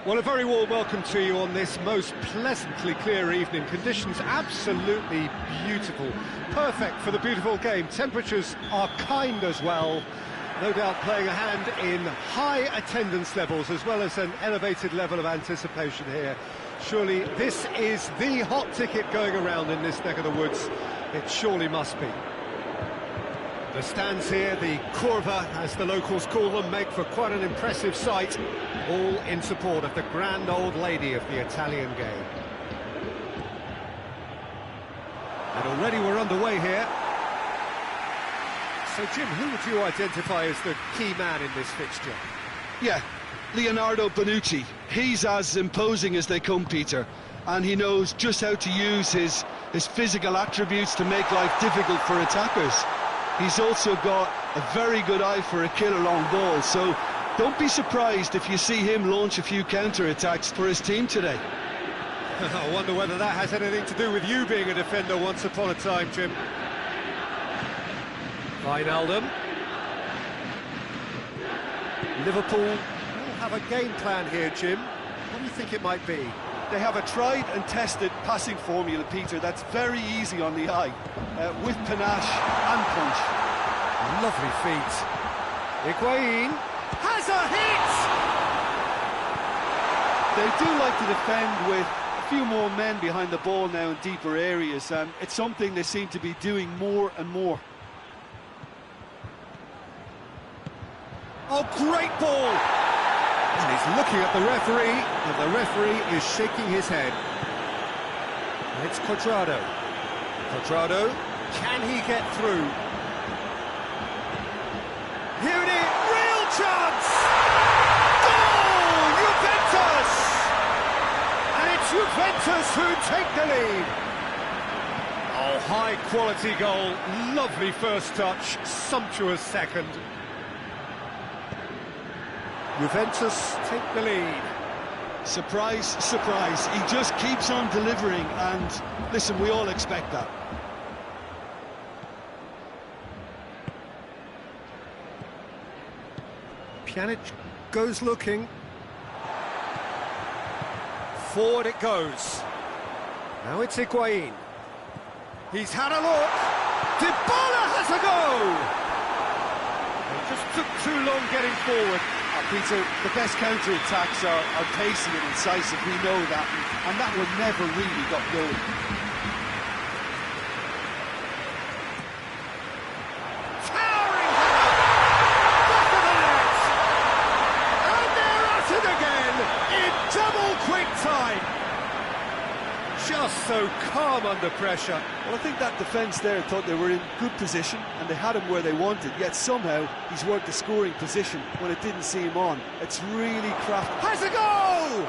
Well, a very warm welcome to you on this most pleasantly clear evening. Conditions absolutely beautiful, perfect for the beautiful game. Temperatures are kind as well, no doubt playing a hand in high attendance levels as well as an elevated level of anticipation here. Surely this is the hot ticket going around in this neck of the woods. It surely must be. The stands here, the curva, as the locals call them, make for quite an impressive sight, all in support of the grand old lady of the Italian game. And already we're underway here. So, Jim, who would you identify as the key man in this fixture? Yeah, Leonardo Bonucci. He's as imposing as they come, Peter, and he knows just how to use his physical attributes to make life difficult for attackers. He's also got a very good eye for a killer long ball, so don't be surprised if you see him launch a few counter-attacks for his team today. I wonder whether that has anything to do with you being a defender once upon a time, Jim. Wijnaldum. Liverpool will have a game plan here, Jim. What do you think it might be? They have a tried and tested passing formula, Peter, that's very easy on the eye, with panache and punch. Lovely feet. Higuain has a hit! They do like to defend with a few more men behind the ball now in deeper areas, and it's something they seem to be doing more and more. Oh, great ball! And he's looking at the referee, and the referee is shaking his head. It's Cuadrado. Cuadrado, can he get through? Here it is, real chance! Goal! Juventus! And it's Juventus who take the lead. Oh, high quality goal, lovely first touch, sumptuous second. Juventus take the lead. Surprise, surprise, he just keeps on delivering, and listen, we all expect that. Pjanic goes looking. Forward it goes. Now it's Higuain. He's had a look. Dybala has a go! It just took too long getting forward. Peter, the best counter-attacks are pacey and incisive, we know that, and that one never really got going. Towering header! Back of the net! And they're at it again in double quick time! Just so calm under pressure. Well, I think that defence there thought they were in good position and they had him where they wanted, yet somehow he's worked the scoring position when it didn't see him on. It's really crafty. Has a goal!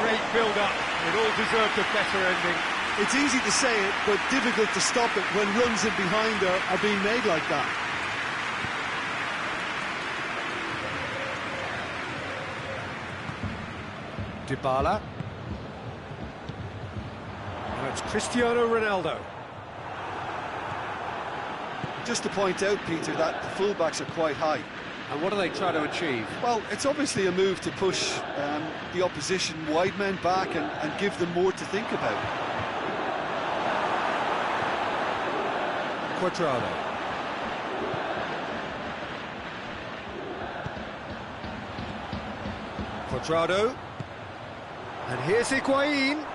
Great build-up. It all deserved a better ending. It's easy to say it, but difficult to stop it when runs in behind are being made like that. Dybala. It's Cristiano Ronaldo. Just to point out, Peter, that the fullbacks are quite high. And what do they try to achieve? Well, it's obviously a move to push the opposition wide men back and give them more to think about. Cuadrado. Cuadrado. And here's Higuain.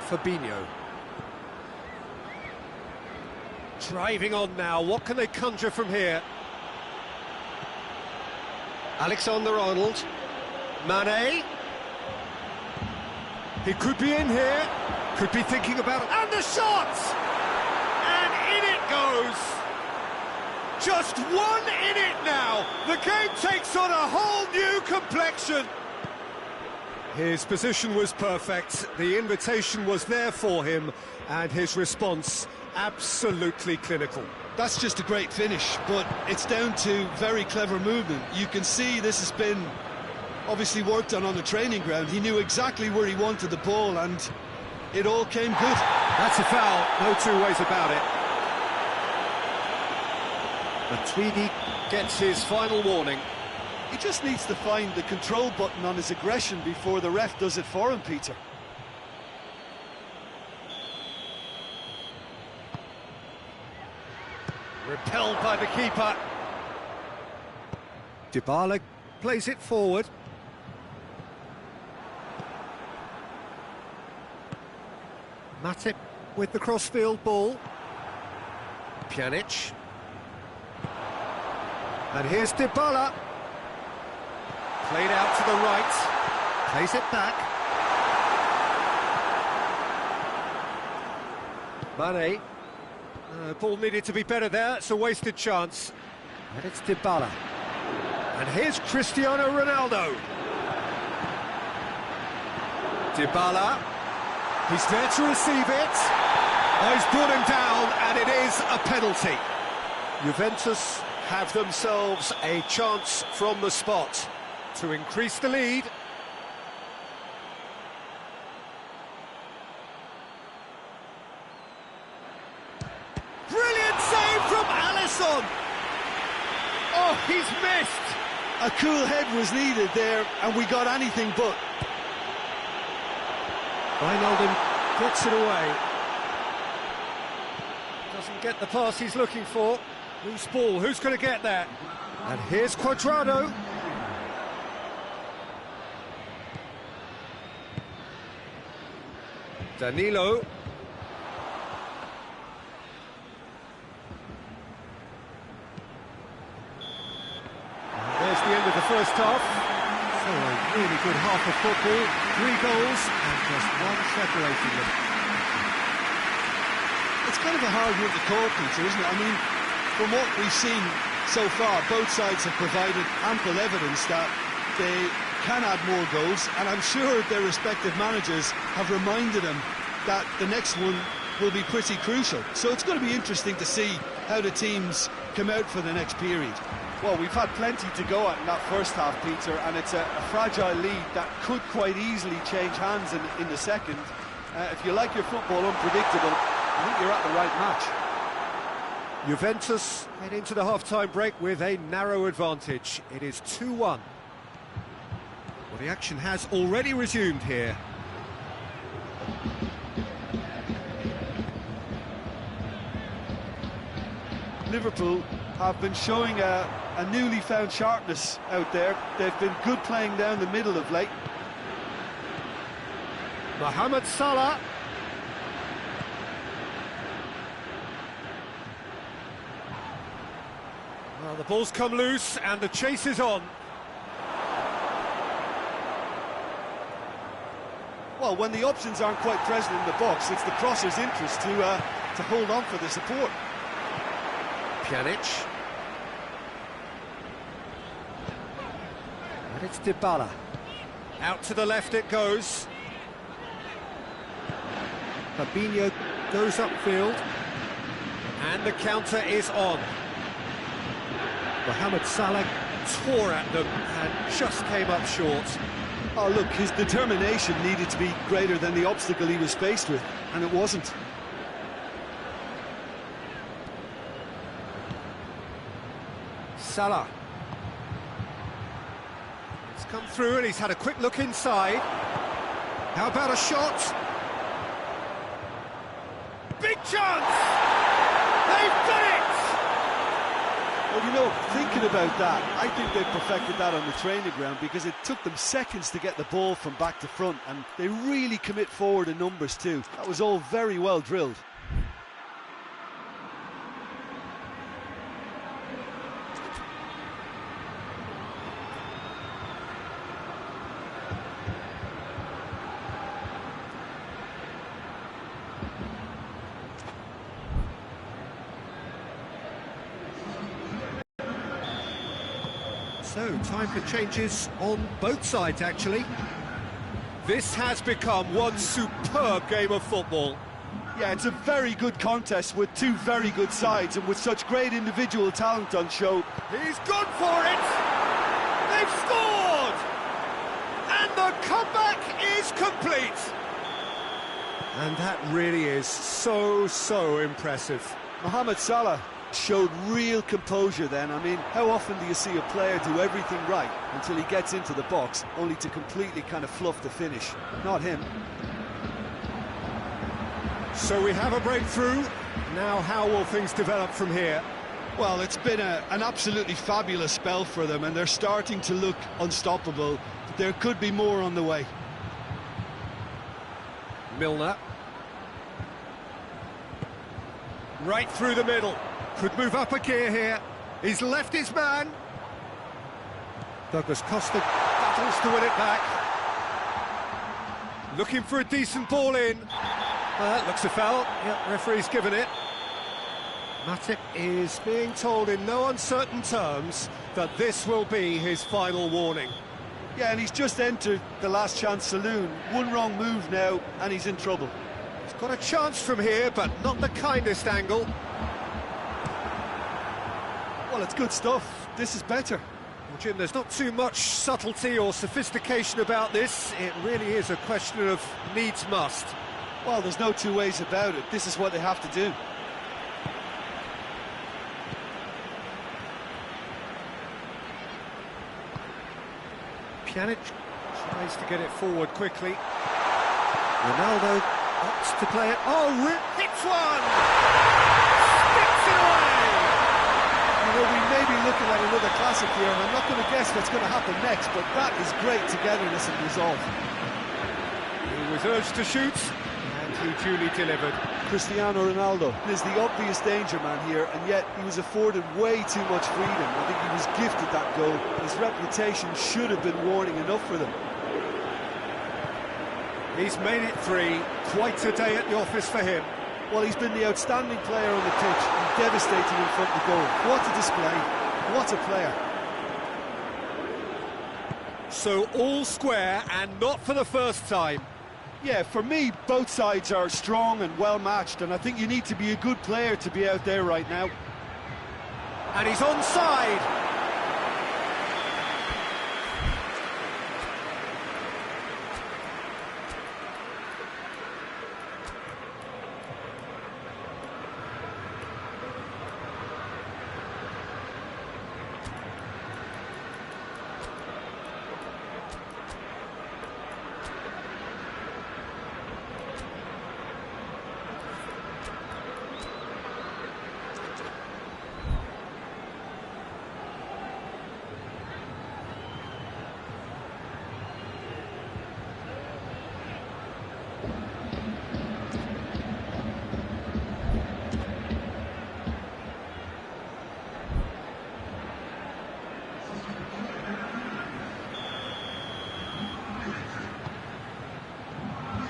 Fabinho. Driving on now, what can they conjure from here? Alexander-Arnold. Mane. He could be in here. Could be thinking about it. And the shot! And in it goes. Just one in it now. The game takes on a whole new complexion. His position was perfect. The invitation was there for him. And his response, absolutely clinical. That's just a great finish, but it's down to very clever movement. You can see this has been obviously worked on the training ground. He knew exactly where he wanted the ball, and it all came good. That's a foul, no two ways about it. Matuidi gets his final warning. He just needs to find the control button on his aggression before the ref does it for him, Peter. Repelled by the keeper. Dybala plays it forward. Matip with the crossfield ball. Pjanic. And here's Dybala. Played out to the right. Plays it back. Mane. Ball needed to be better there. It's a wasted chance. And it's Dybala. And here's Cristiano Ronaldo. Dybala. He's there to receive it. Oh, he's brought him down, and it is a penalty. Juventus have themselves a chance from the spot to increase the lead. Brilliant save from Alisson. Oh, he's missed. A cool head was needed there, and we got anything but. Wijnaldum gets it away. Doesn't get the pass he's looking for. Loose ball, who's going to get that? And here's Cuadrado. Danilo. And there's the end of the first half. So a really good half of football, 3 goals and just one separating them. It's kind of a hard one to call, Peter, isn't it? I mean, from what we've seen so far, both sides have provided ample evidence that they can add more goals, and I'm sure their respective managers have reminded them that the next one will be pretty crucial. So it's going to be interesting to see how the teams come out for the next period. Well, we've had plenty to go at in that first half, Peter, and it's a fragile lead that could quite easily change hands in the second. If you like your football unpredictable, I think you're at the right match. Juventus head into the half-time break with a narrow advantage. It is 2-1. Well, the action has already resumed here. Liverpool have been showing a newly found sharpness out there. They've been good playing down the middle of late. Mohamed Salah. Well, the ball's come loose and the chase is on. Well, when the options aren't quite present in the box, it's the crosser's interest to hold on for the support. Pjanic. And it's Dybala. Out to the left it goes. Fabinho goes upfield. And the counter is on. Mohamed Salah tore at them and just came up short. Oh, look, his determination needed to be greater than the obstacle he was faced with, and it wasn't. Salah. It's come through and he's had a quick look inside. How about a shot? Big chance! They've done it! Well, you know, thinking about that, I think they perfected that on the training ground because it took them seconds to get the ball from back to front, and they really commit forward in numbers too. That was all very well drilled. So, time for changes on both sides, actually. This has become one superb game of football. Yeah, it's a very good contest with two very good sides and with such great individual talent on show. He's gone for it! They've scored! And the comeback is complete! And that really is so impressive. Mohamed Salah showed real composure then. I mean, how often do you see a player do everything right until he gets into the box, only to completely kind of fluff the finish? Not him. So we have a breakthrough. Now how will things develop from here? Well, it's been an absolutely fabulous spell for them, and they're starting to look unstoppable. But there could be more on the way. Milner. Right through the middle. Could move up a gear here. He's left his man. Douglas Costa battles to win it back. Looking for a decent ball in. Looks a foul. Yep, referee's given it. Matip is being told in no uncertain terms that this will be his final warning. Yeah, and he's just entered the last chance saloon. One wrong move now, and he's in trouble. He's got a chance from here, but not the kindest angle. Well, it's good stuff. This is better. Well, Jim, there's not too much subtlety or sophistication about this. It really is a question of needs must. Well, there's no two ways about it. This is what they have to do. Pjanic tries to get it forward quickly. Ronaldo opts to play it. Oh, hits one! Sticks it away! You know, we may be looking at another classic here, and I'm not going to guess what's going to happen next, but that is great togetherness and resolve. He was urged to shoot, and he duly delivered. Cristiano Ronaldo is the obvious danger man here, and yet he was afforded way too much freedom. I think he was gifted that goal. His reputation should have been warning enough for them. He's made it three. Quite a day at the office for him. Well, he's been the outstanding player on the pitch and devastating in front of the goal. What a display. What a player. So all square, and not for the first time. Yeah, for me, both sides are strong and well-matched, and I think you need to be a good player to be out there right now. And he's onside.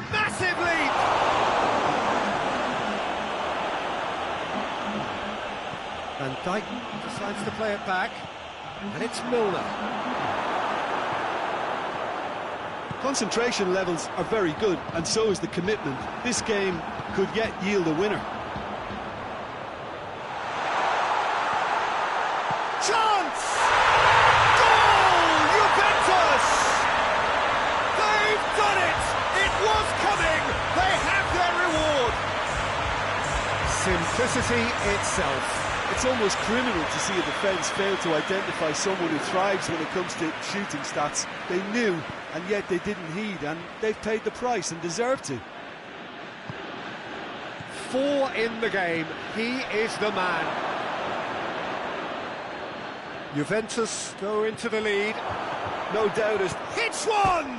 Massive lead! Van Dijk decides to play it back, and it's Milner. Concentration levels are very good, and so is the commitment. This game could yet yield a winner. Chance! Goal! Juventus! They've done it! It was coming! They have their reward! Simplicity itself. It's almost criminal to see a defence fail to identify someone who thrives when it comes to shooting stats. They knew, and yet they didn't heed, and they've paid the price and deserve to. 4 in the game. He is the man. Juventus go into the lead. No doubt as Hits one!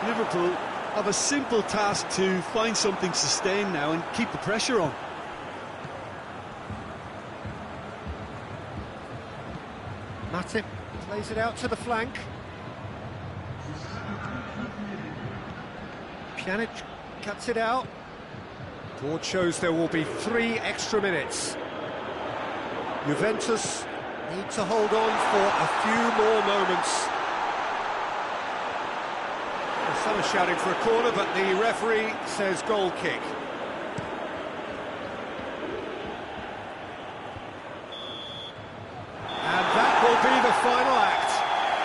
Liverpool have a simple task to find something sustained now and keep the pressure on. Matip plays it out to the flank. Pjanic cuts it out. Board shows there will be 3 extra minutes. Juventus need to hold on for a few more moments. Well, some are shouting for a corner, but the referee says goal kick. And that will be the final act.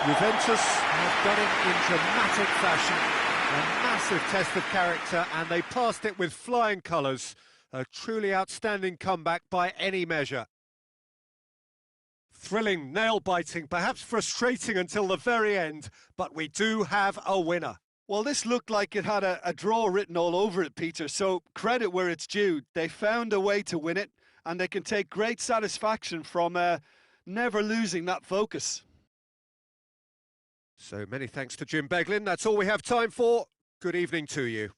Juventus have done it in dramatic fashion. A massive test of character, and they passed it with flying colours. A truly outstanding comeback by any measure. Thrilling, nail-biting, perhaps frustrating until the very end, but we do have a winner. Well, this looked like it had a draw written all over it, Peter, so credit where it's due. They found a way to win it, and they can take great satisfaction from never losing that focus. So many thanks to Jim Beglin. That's all we have time for. Good evening to you.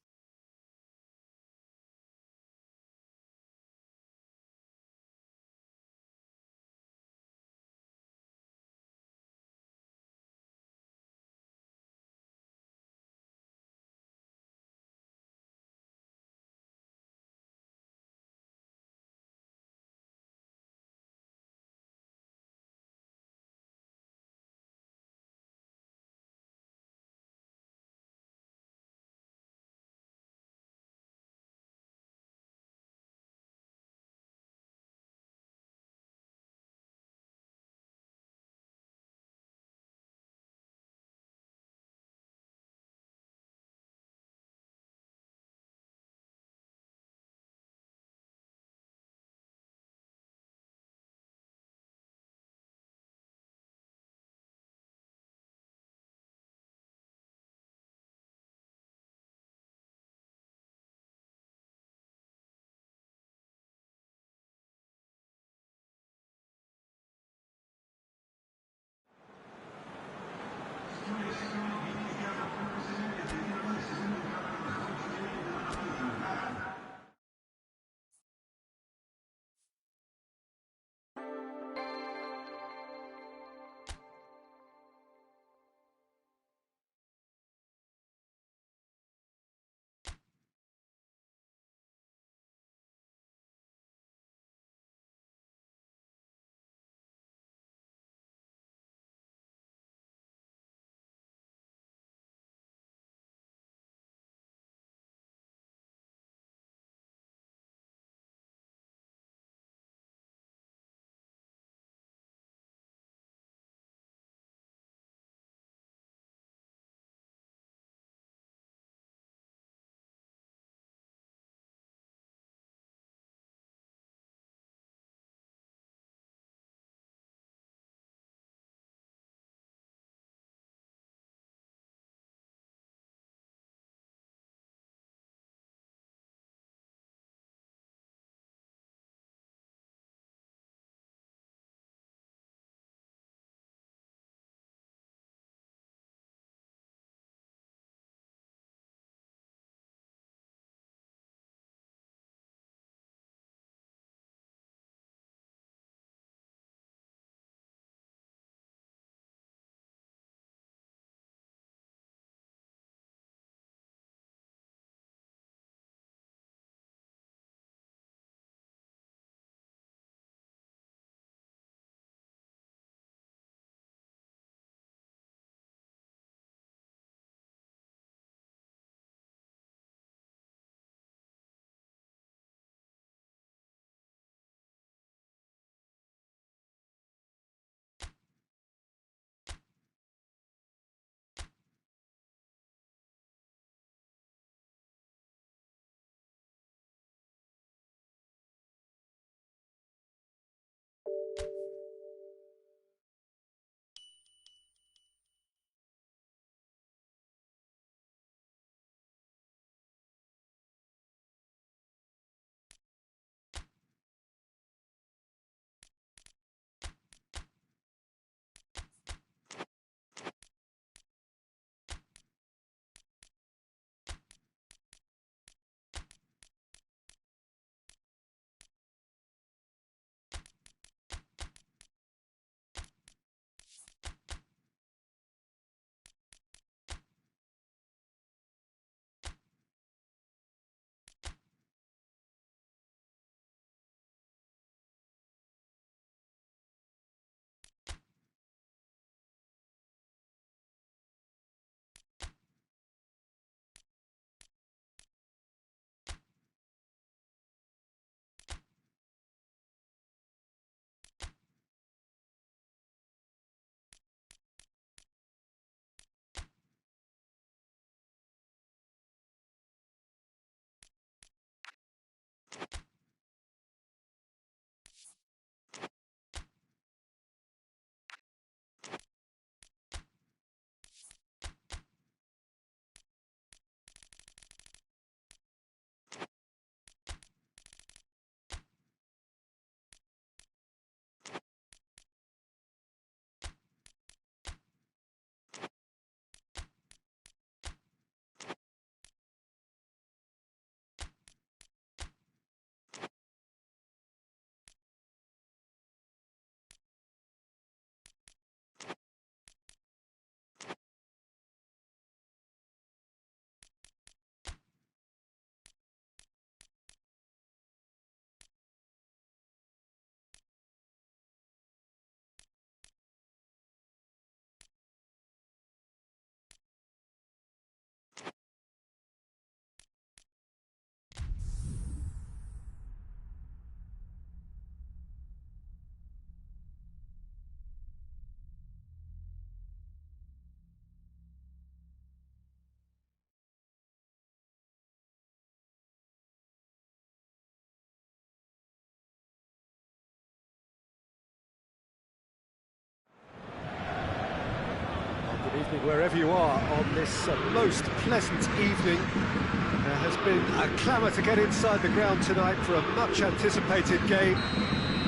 wherever you are on this most pleasant evening. There has been a clamour to get inside the ground tonight for a much-anticipated game.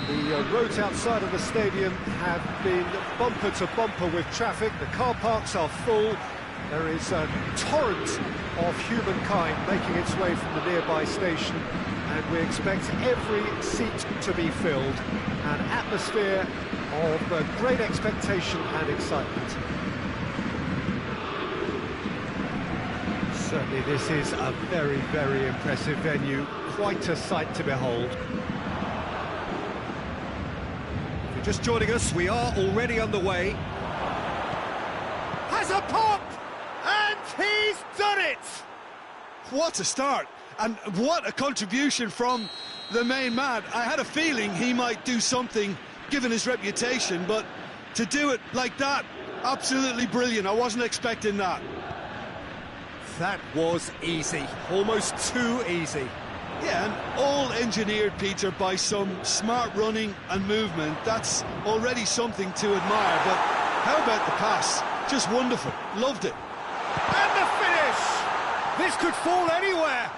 The roads outside of the stadium have been bumper to bumper with traffic. The car parks are full. There is a torrent of humankind making its way from the nearby station, and we expect every seat to be filled. An atmosphere of great expectation and excitement. Certainly this is a very, very impressive venue, quite a sight to behold. If you're just joining us, we are already underway. Has a pop! And he's done it! What a start, and what a contribution from the main man. I had a feeling he might do something, given his reputation, but to do it like that, absolutely brilliant. I wasn't expecting that. That was easy, almost too easy. Yeah, and all engineered, Peter, by some smart running and movement. That's already something to admire, but how about the pass? Just wonderful, loved it. And the finish! This could fall anywhere!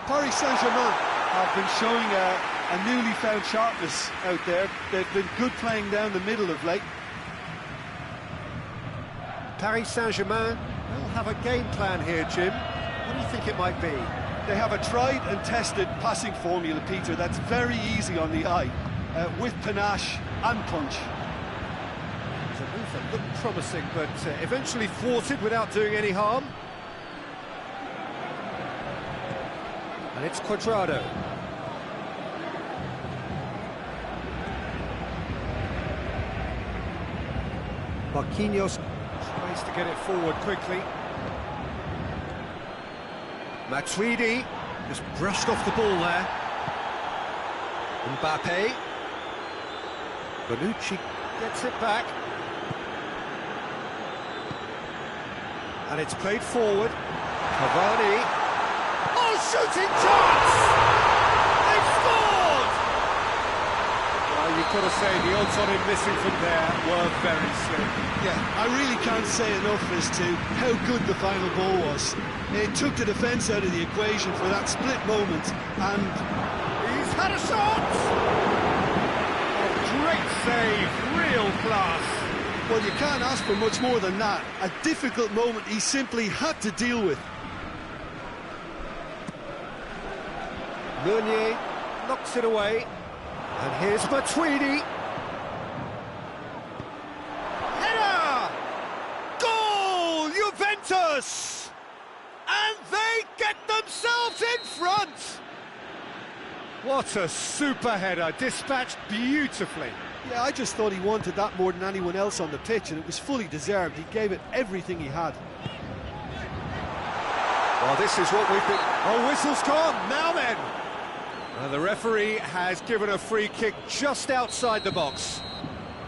Paris Saint-Germain have been showing a newly found sharpness out there. They've been good playing down the middle of late. Paris Saint-Germain will have a game plan here, Jim. What do you think it might be? They have a tried and tested passing formula, Peter, that's very easy on the eye, with panache and punch. It's a move that looked promising, but eventually thwarted without doing any harm. And it's Cuadrado. Marquinhos tries to get it forward quickly. Matuidi just brushed off the ball there. Mbappe. Bonucci gets it back. And it's played forward. Cavani. Oh, shooting chance! They've scored! Well, you've got to say the odds on him missing from there were very slim. Yeah, I really can't say enough as to how good the final ball was. It took the defence out of the equation for that split moment, and he's had a shot! A great save, real class. Well, you can't ask for much more than that. A difficult moment he simply had to deal with. Meunier knocks it away. And here's Matuidi. Header! Goal! Juventus! And they get themselves in front! What a super header, dispatched beautifully. Yeah, I just thought he wanted that more than anyone else on the pitch, and it was fully deserved. He gave it everything he had. Well, this is what we've been... Oh, whistle's gone, now then! The referee has given a free kick just outside the box.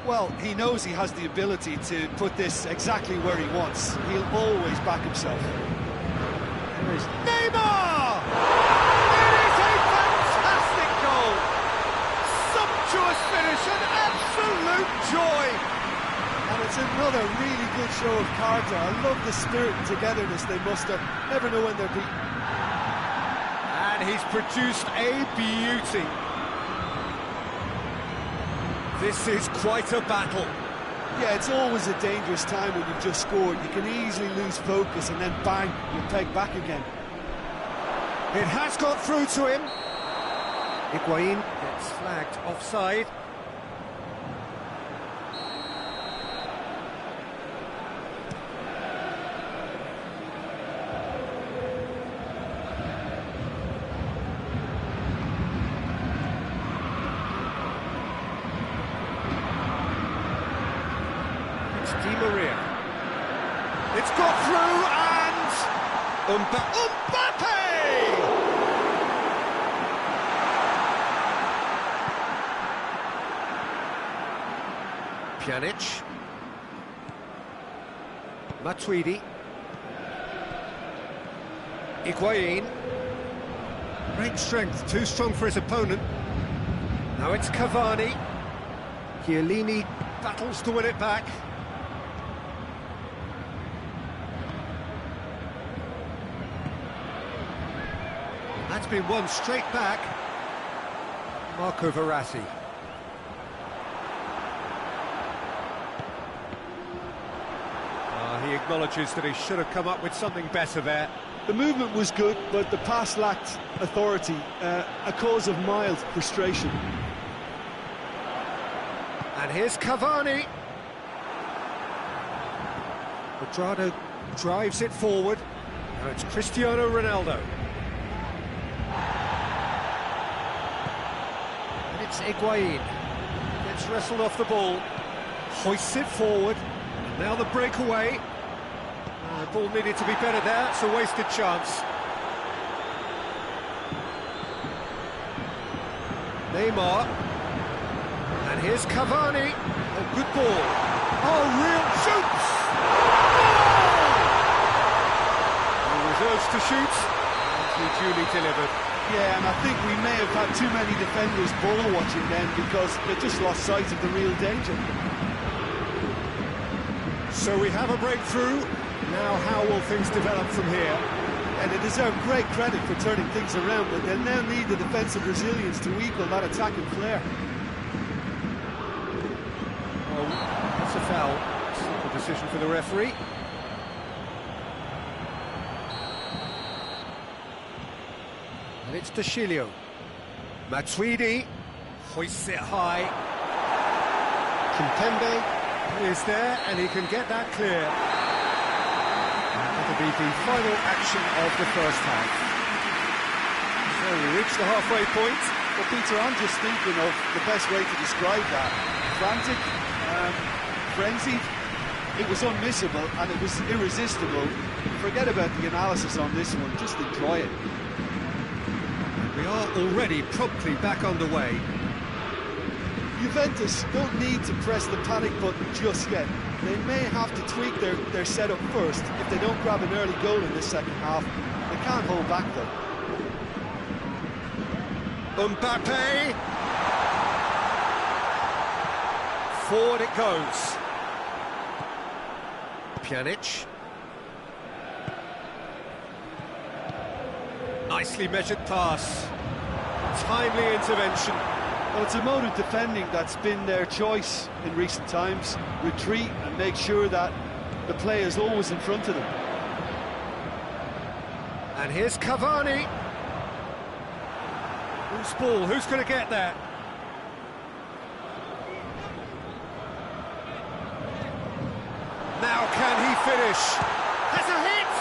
Well, he knows he has the ability to put this exactly where he wants. He'll always back himself. There is Neymar! It is a fantastic goal! Sumptuous finish, an absolute joy! And it's another really good show of character. I love the spirit and togetherness they muster. Never know when they're beaten. And he's produced a beauty. This is quite a battle. Yeah, it's always a dangerous time when you've just scored. You can easily lose focus and then bang, you're pegged back again. It has got through to him. Higuain gets flagged offside. Di Maria. It's got through and Mbappe! Pjanic. Matuidi. Higuain. Great strength, too strong for his opponent. Now it's Cavani. Chiellini battles to win it back. That's been won straight back. Marco Verratti. He acknowledges that he should have come up with something better there. The movement was good, but the pass lacked authority, a cause of mild frustration. And here's Cavani. Cuadrado drives it forward. Now it's Cristiano Ronaldo. And it's Higuain. Gets wrestled off the ball. Hoists it forward. And now the breakaway. The ball needed to be better there. It's a wasted chance. Neymar. And here's Cavani. Oh, good ball. Oh, real shoots! Goal! He reserves to shoot. And he duly delivered. Yeah, and I think we may have had too many defenders ball watching then because they just lost sight of the real danger. So we have a breakthrough. Now how will things develop from here? And they deserve great credit for turning things around, but they'll now need the defensive resilience to equal that attacking flair. Oh, that's a foul. Simple decision for the referee. And it's Dashilio. Matuidi hoists it high. Kimpembe is there, and he can get that clear. That'll be the final action of the first half. So we reach the halfway point. Well, Peter, I'm just thinking of the best way to describe that. Frantic, frenzied. It was unmissable and it was irresistible. Forget about the analysis on this one, just enjoy it. We are already promptly back underway. Juventus don't need to press the panic button just yet. They may have to tweak their setup first if they don't grab an early goal in this second half. They can't hold back though. Mbappe! Forward it goes. Pjanic. Nicely measured pass. Timely intervention. Well, it's a mode of defending that's been their choice in recent times. Retreat and make sure that the play is always in front of them. And here's Cavani. Who's ball? Who's going to get there? Now can he finish? Has a hit!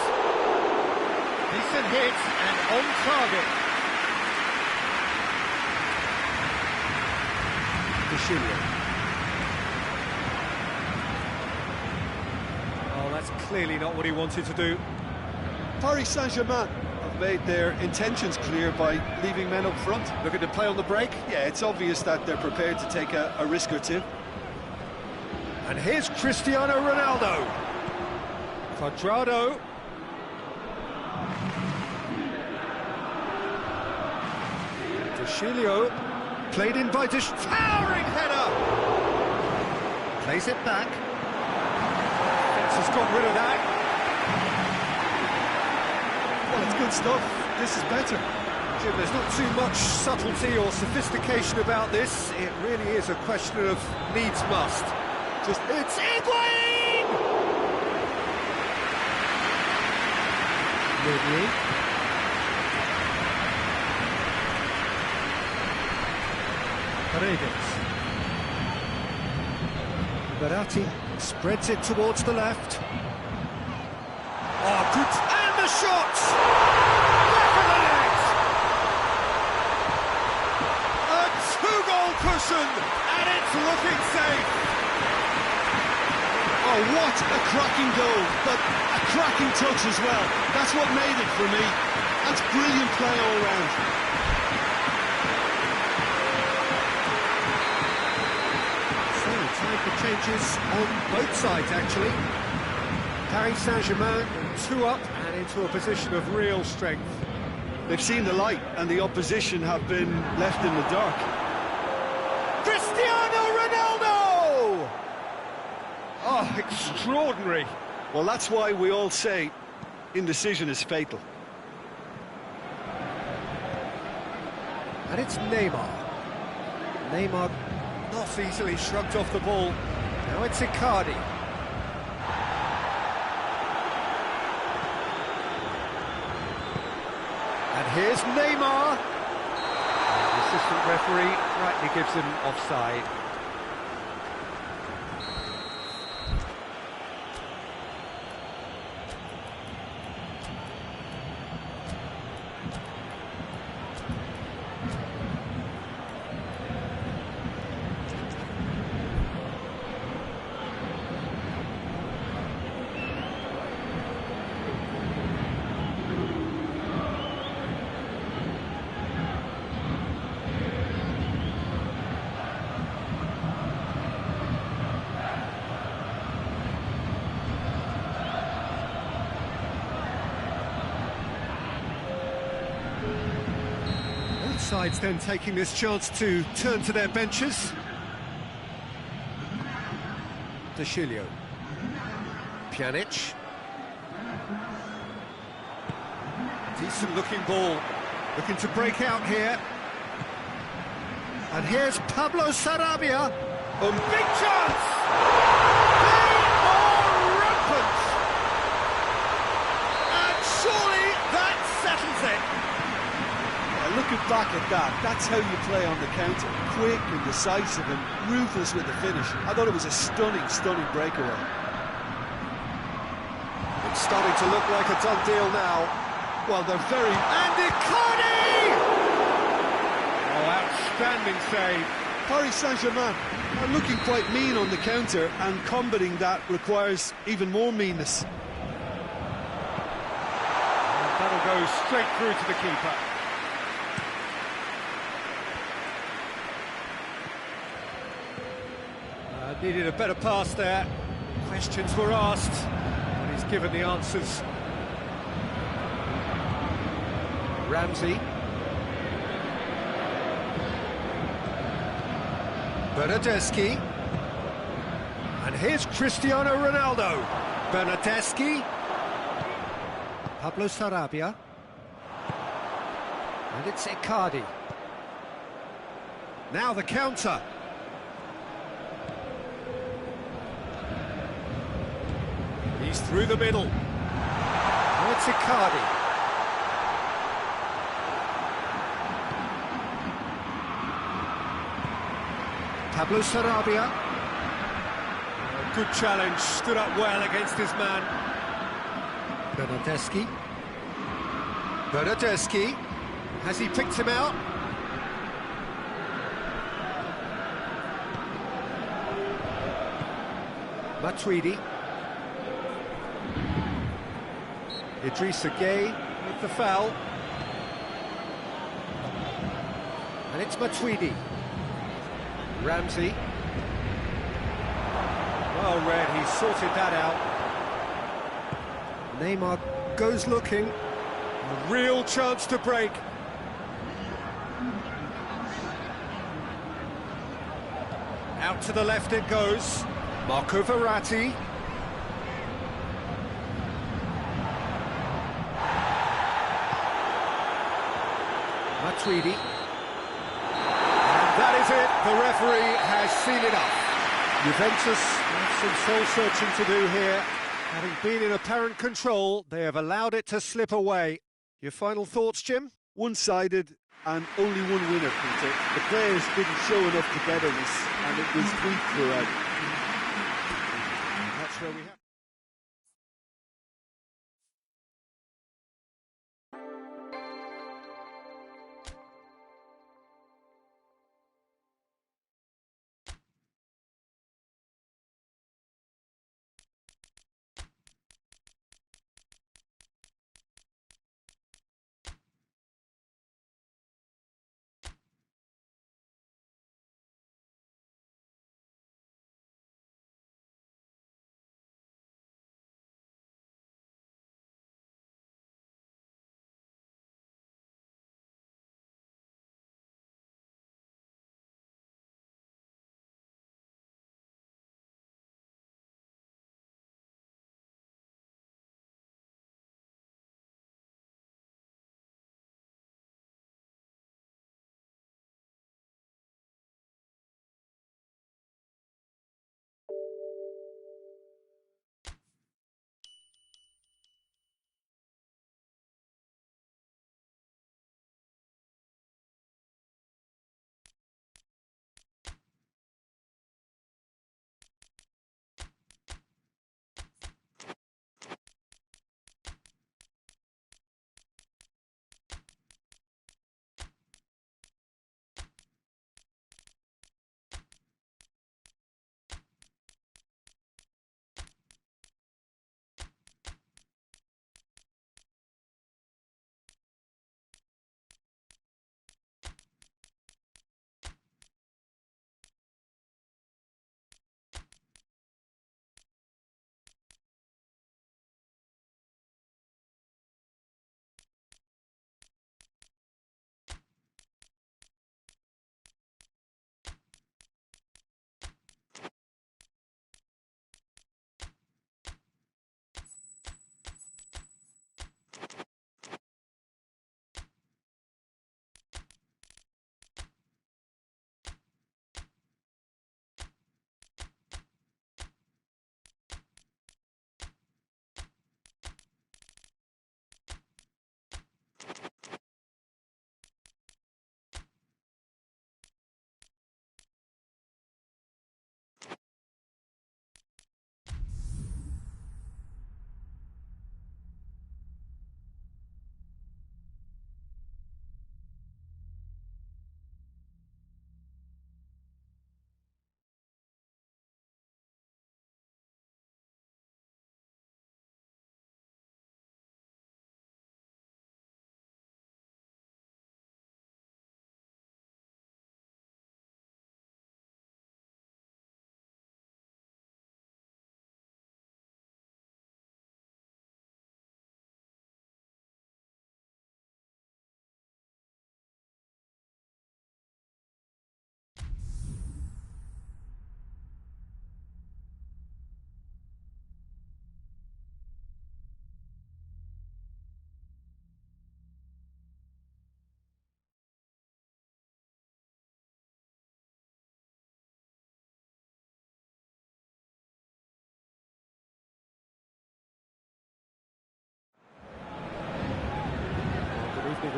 Decent hit and on target. Oh, that's clearly not what he wanted to do. Paris Saint-Germain have made their intentions clear by leaving men up front. Looking to play on the break. Yeah, it's obvious that they're prepared to take a risk or two. And here's Cristiano Ronaldo. Cuadrado. Dashilio. Played in by towering header! Plays it back. Fence has got rid of that. Well, it's good stuff. This is better. Jim, there's not too much subtlety or sophistication about this. It really is a question of needs must. It's Higuain! Paredes. Verratti spreads it towards the left. Oh, good. And the shot! Back of the net! A two-goal cushion, and it's looking safe. Oh, what a cracking goal, but a cracking touch as well. That's what made it for me. That's brilliant play all round. Time for changes on both sides, actually. Paris Saint-Germain 2 up and into a position of real strength. They've seen the light and the opposition have been left in the dark. Cristiano Ronaldo! Oh, extraordinary. Well, that's why we all say indecision is fatal. And it's Neymar. Neymar not easily shrugged off the ball. Now it's Icardi. And here's Neymar. The assistant referee rightly gives him offside. Sides then taking this chance to turn to their benches. De Sciglio. Pjanic. Decent looking ball. Looking to break out here. And here's Pablo Sarabia. Big chance! They are rampant! And surely that settles it. Looking back at that, that's how you play on the counter. Quick and decisive and ruthless with the finish. I thought it was a stunning, stunning breakaway. It's starting to look like a done deal now. Well, they're very... And Icardi! Oh, outstanding save. Paris Saint-Germain are looking quite mean on the counter, and combating that requires even more meanness. And that'll go straight through to the keeper. Needed a better pass there. Questions were asked, and he's given the answers. Ramsey. Bernardeschi. And here's Cristiano Ronaldo. Bernardeschi. Pablo Sarabia. And it's Icardi. Now the counter. He's through the middle. Now it's Icardi. Pablo Sarabia. Good challenge, stood up well against his man. Bernardeschi. Bernardeschi. Has he picked him out? Matuidi. Idrissa Gueye with the foul. And it's Matuidi. Ramsey. Well read, he sorted that out. Neymar goes looking. A real chance to break. Out to the left it goes. Marco Verratti. Matuidi. And that is it, the referee has sealed it up. Juventus have some soul-searching to do here. Having been in apparent control, they have allowed it to slip away. Your final thoughts, Jim? One-sided and only one winner, Peter. The players didn't show enough togetherness, and it was weak throughout. That's where we have...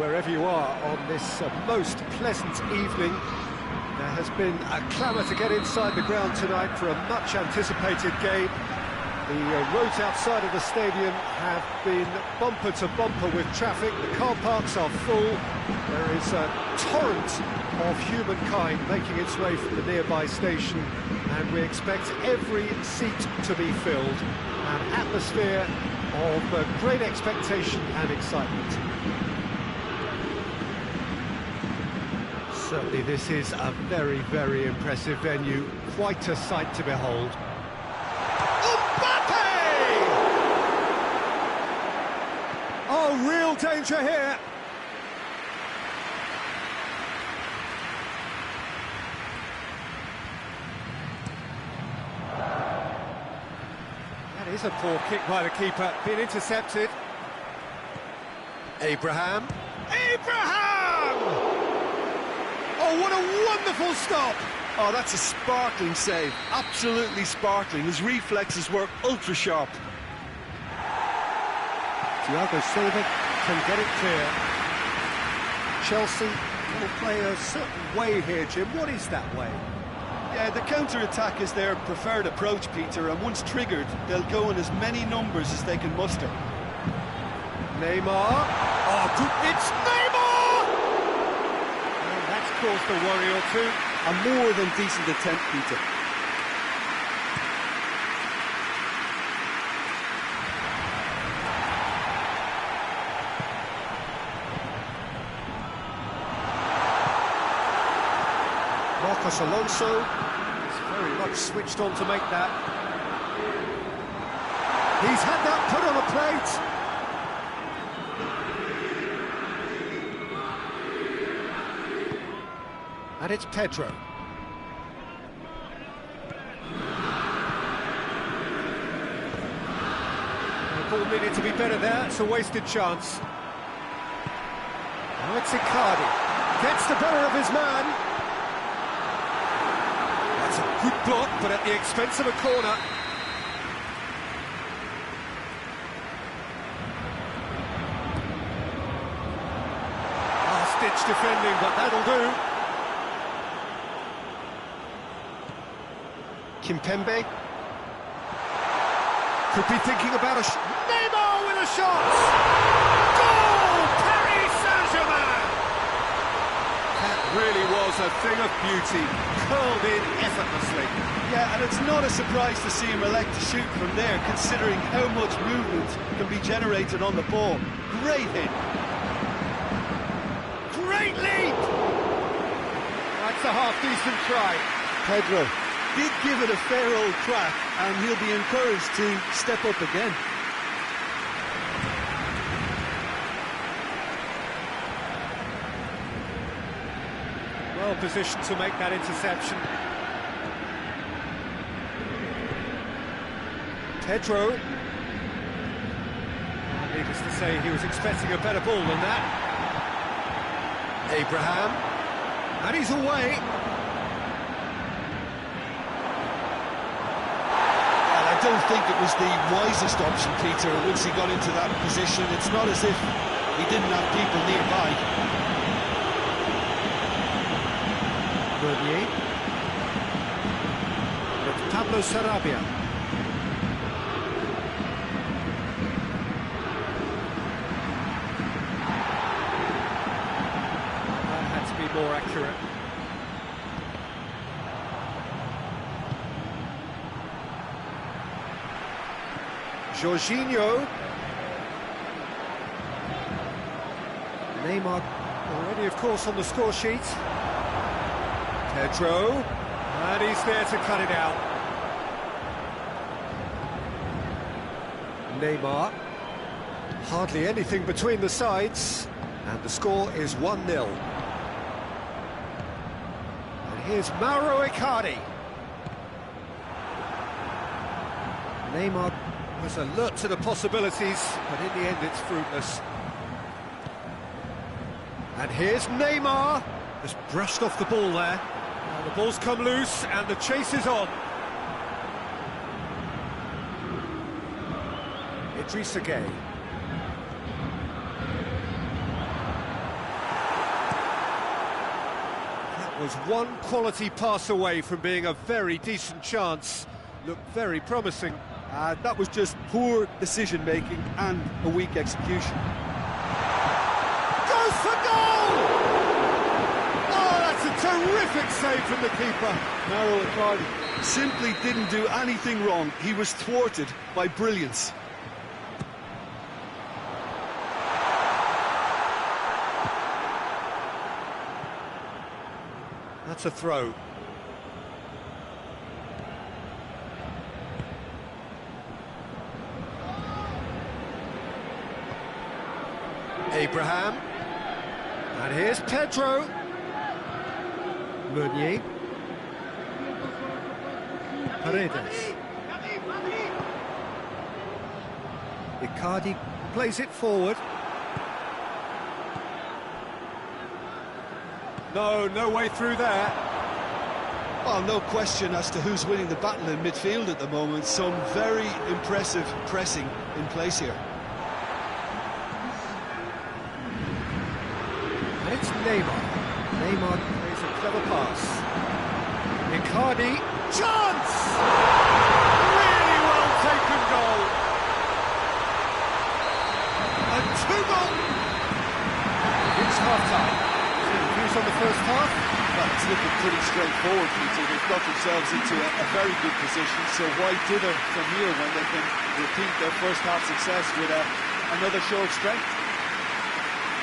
wherever you are on this most pleasant evening. There has been a clamour to get inside the ground tonight for a much-anticipated game. The roads outside of the stadium have been bumper to bumper with traffic. The car parks are full. There is a torrent of humankind making its way from the nearby station, and we expect every seat to be filled. An atmosphere of great expectation and excitement. Certainly this is a very, very impressive venue. Quite a sight to behold. Oh, real danger here. That is a poor kick by the keeper, being intercepted. Abraham. Oh, what a wonderful stop! Oh, that's a sparkling save, absolutely sparkling. His reflexes were ultra-sharp. Thiago Silva can get it clear. Chelsea will play a certain way here, Jim. What is that way? Yeah, the counter-attack is their preferred approach, Peter, and once triggered, they'll go in as many numbers as they can muster. Neymar. Oh, good. It's Neymar! And that's caused a worry or two. A more than decent attempt, Peter. Marcos Alonso is very much switched on to make that. He's had that put on a plate. And it's Pedro. The ball needed to be better there. It's a wasted chance. Now it's Icardi. Gets the better of his man. That's a good block, but at the expense of a corner. Last-ditch defending, but that'll do. Kimpembe. Could be thinking about a Neymar with a shot! Goal! Paris Saint-Germain! That really was a thing of beauty, curled in effortlessly. Yeah, and it's not a surprise to see him elect to shoot from there, considering how much movement can be generated on the ball. Great hit. Great leap! That's a half-decent try. Pedro did give it a fair old crack, and he'll be encouraged to step up again. Well positioned to make that interception. Pedro. Needless to say, he was expecting a better ball than that. Abraham. And he's away. I don't think it was the wisest option, Peter, once he got into that position. It's not as if he didn't have people nearby. Bernier. It's Pablo Sarabia. That had to be more accurate. Jorginho. Neymar already, of course, on the score sheet. Pedro. And he's there to cut it out. Neymar. Hardly anything between the sides. And the score is 1-0. And here's Mauro Icardi. Neymar was alert to the possibilities, but in the end it's fruitless. And here's Neymar, just brushed off the ball there. Now the ball's come loose and the chase is on. Idrissa Gueye. Was one quality pass away from being a very decent chance. Looked very promising. That was just poor decision-making and a weak execution. Goes for goal! Oh, that's a terrific save from the keeper. Mauro Icardi simply didn't do anything wrong. He was thwarted by brilliance. That's a throw. Abraham. And here's Pedro. Meunier. Paredes. Icardi plays it forward. No way through there. Well, no question as to who's winning the battle in midfield at the moment. Some very impressive pressing in place here. And it's Neymar. Neymar plays a clever pass. Icardi. Chance! Really well taken goal. And 2-goal. It's half-time. Views on the first half? Well, it's looking pretty straightforward, Peter. They've got themselves into a very good position, so why dither from here when they can repeat their first half success with another show of strength?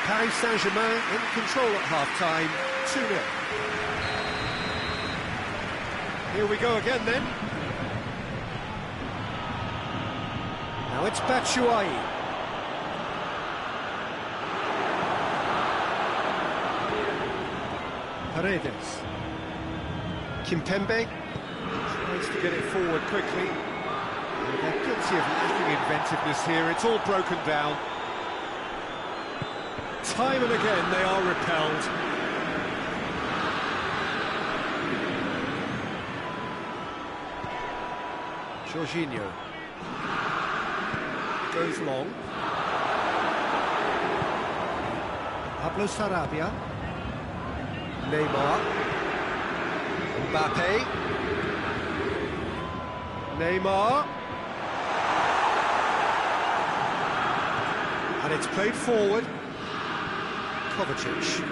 Paris Saint-Germain in control at half-time, 2-0. Here we go again then. Now it's Batshuayi. Paredes. Kimpembe tries to get it forward quickly. And they're guilty of lacking inventiveness here. It's all broken down. Time and again they are repelled. Jorginho goes long. Pablo Sarabia. Neymar. Mbappe. Neymar. And it's played forward. Kovacic.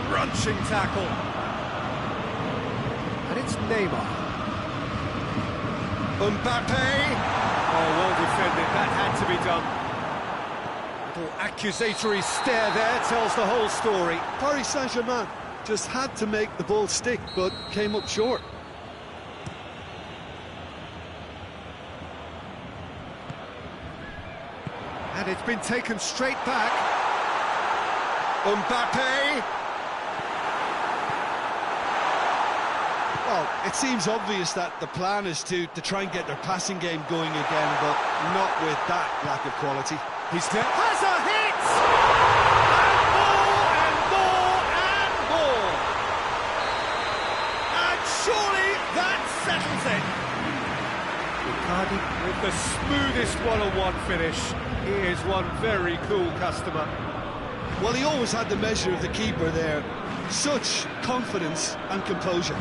Crunching tackle. And it's Neymar. Mbappe. Oh, well defended. That had to be done. Little accusatory stare there tells the whole story. Paris Saint-Germain just had to make the ball stick, but came up short. And it's been taken straight back. Mbappe. Well, it seems obvious that the plan is to try and get their passing game going again, but not with that lack of quality. He's there. Has a hit! And surely that settles it. Icardi with the smoothest one-on-one finish. He is one very cool customer. Well, he always had the measure of the keeper there. Such confidence and composure.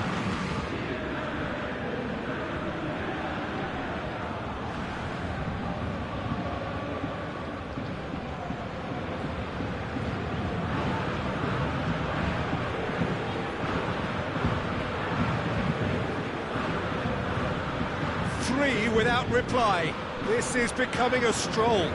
Three without reply. This is becoming a stroll.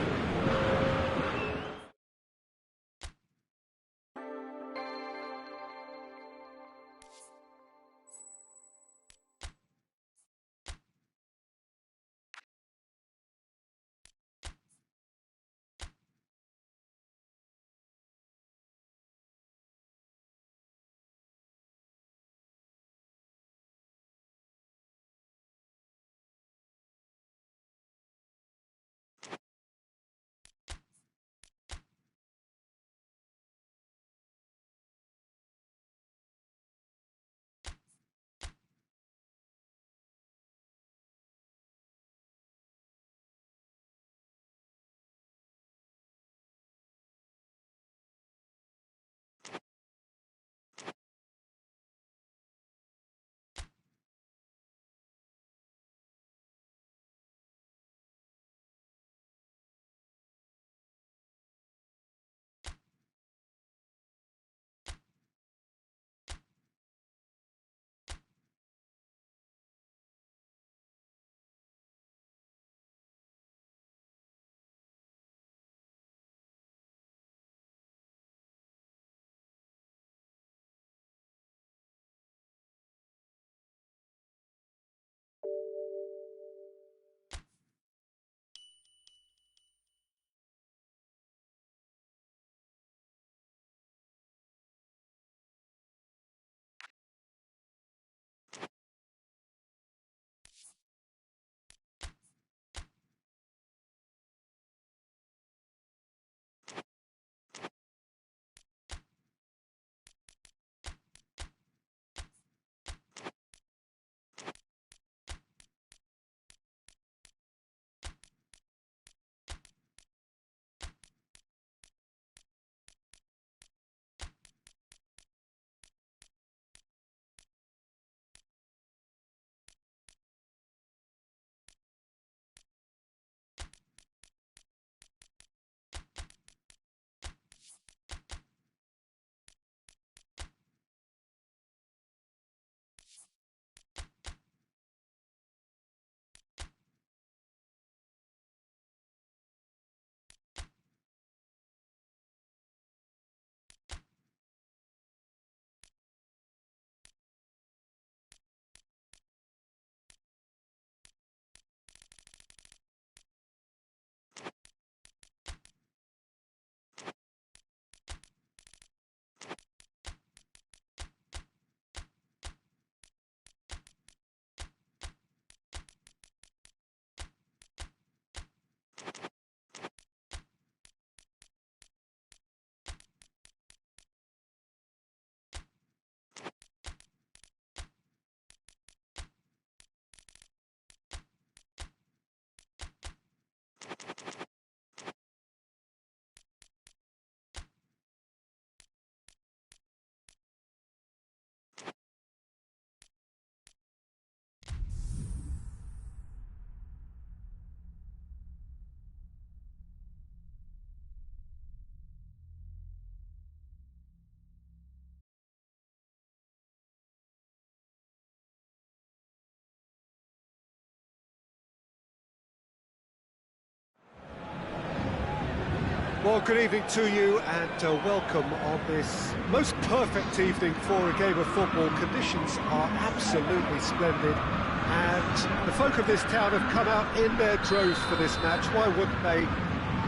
Well, good evening to you and welcome on this most perfect evening for a game of football. Conditions are absolutely splendid and the folk of this town have come out in their droves for this match. Why wouldn't they?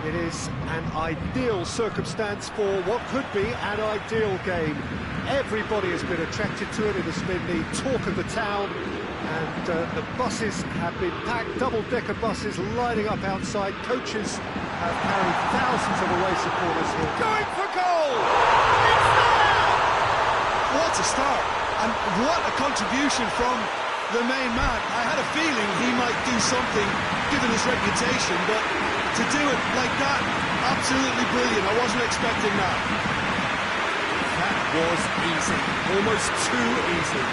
It is an ideal circumstance for what could be an ideal game. Everybody has been attracted to it. It has been the talk of the town. And the buses have been packed, double-decker buses lining up outside. Coaches have carried thousands of away supporters here. Going for goal! It's there! What a start, and what a contribution from the main man. I had a feeling he might do something, given his reputation, but to do it like that, absolutely brilliant. I wasn't expecting that. That was easy, almost too easy.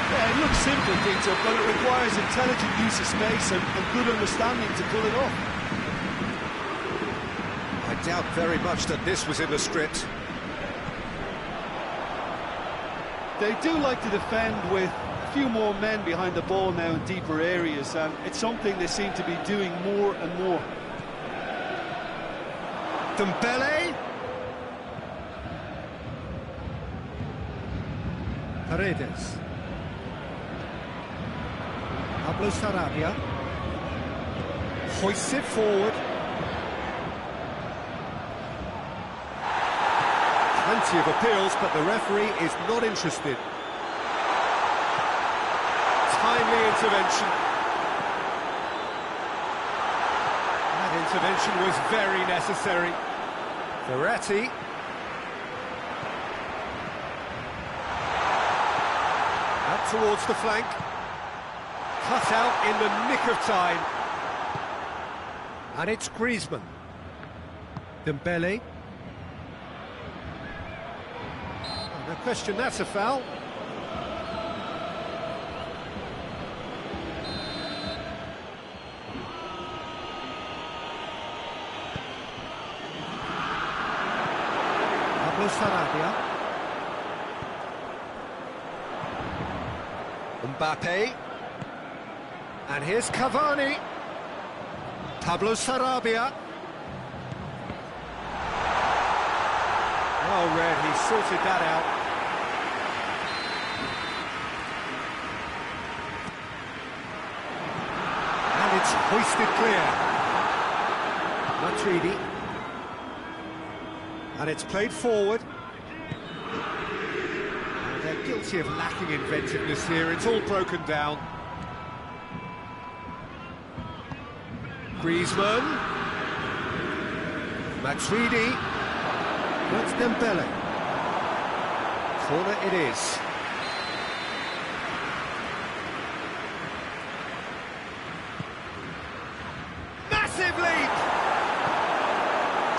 Yeah, it looks simple, Peter, but it requires intelligent use of space and good understanding to pull it off. I doubt very much that this was in the script. They do like to defend with a few more men behind the ball now in deeper areas, and it's something they seem to be doing more and more. Dembele. Paredes. Pablo Sarabia hoists it forward. Plenty of appeals, but the referee is not interested. Timely intervention. That intervention was very necessary. Verratti. Out towards the flank. Cut out in the nick of time. And it's Griezmann. Dembele. No question, that's a foul. Pablo Sarabia. Mbappe. And here's Cavani. Pablo Sarabia. Oh, Red, he sorted that out. And it's hoisted clear. Matuidi. And it's played forward. And they're guilty of lacking inventiveness here. It's all broken down. Griezmann. Matuidi. That's Dembele. Corner it is. Massive lead!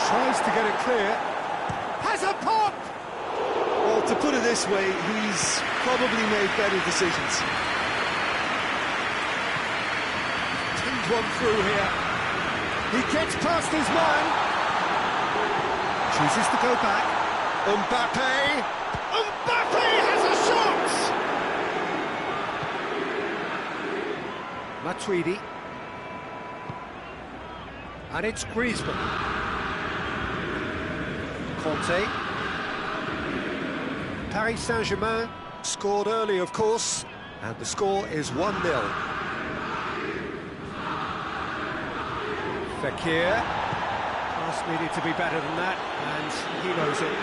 Tries to get it clear. Has a pop! Well, to put it this way, he's probably made better decisions. Pinged one through here. He gets past his man. Chooses to go back. Mbappe! Mbappe has a shot! Matuidi. And it's Griezmann. Conte. Paris Saint-Germain scored early, of course, and the score is 1-0. Fekir. Pass needed to be better than that, and he knows it.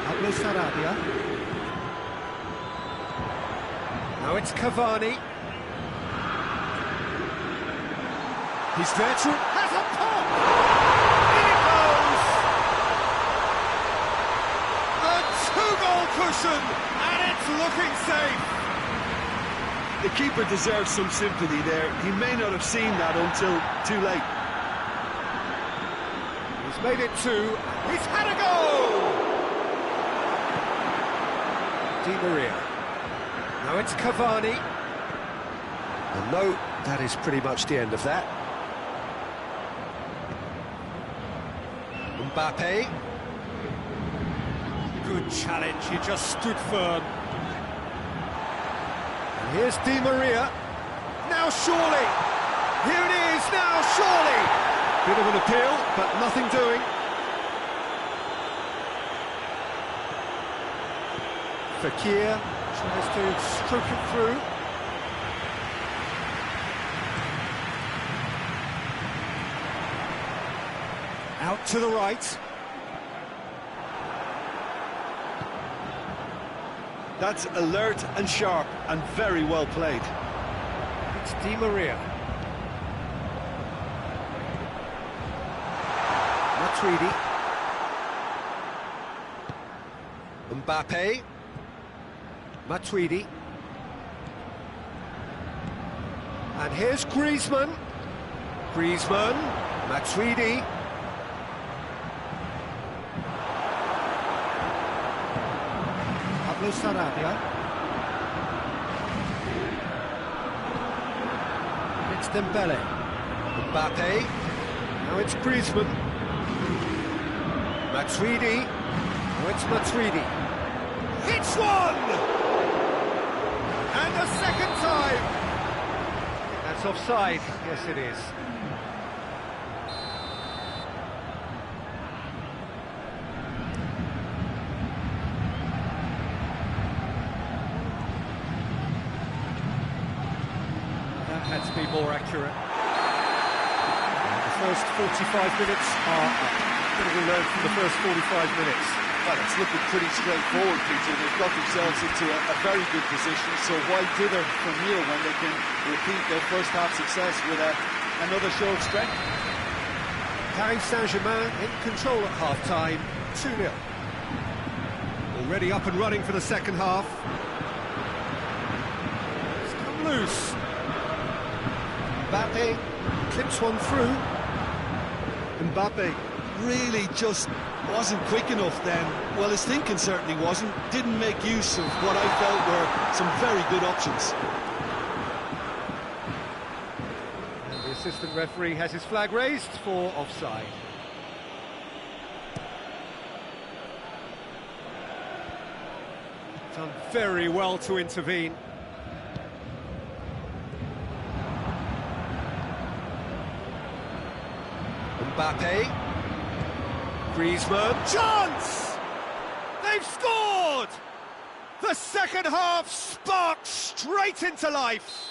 Pablo Sarabia. Now it's Cavani. He's there to... has a pop! In it goes! A two-goal cushion, and it's looking safe. The keeper deserves some sympathy there. He may not have seen that until too late. He's made it two. He's had a goal! Di Maria. Now it's Cavani. And no, that is pretty much the end of that. Mbappe. Good challenge, he just stood firm. And here's Di Maria. Now surely! Here it is, now surely! Bit of an appeal, but nothing doing. Fekir tries to stroke it through. Out to the right. That's alert and sharp and very well played. It's Di Maria. Matuidi. Mbappe. Matuidi. And here's Griezmann. Griezmann. Matuidi. Pablo Sarabia. It's Dembele. Mbappe. Now it's Griezmann. Matuidi. Now it's Matuidi. It's one! And a second time! That's offside. Yes, it is. That had to be more accurate. The first 45 minutes are up. What have we learned from the first 45 minutes? Well, it's looking pretty straightforward, Peter. They've got themselves into a very good position, so why dither from here when they can repeat their first half success with another show of strength? Paris Saint-Germain in control at half-time, 2-0. Already up and running for the second half. It's come loose. Mbappe clips one through. Mbappe really just wasn't quick enough then. Well, his thinking certainly wasn't. Didn't make use of what I felt were some very good options. And the assistant referee has his flag raised for offside. Done very well to intervene. Mbappe. Griezmann. Chance! They've scored! The second half sparked straight into life.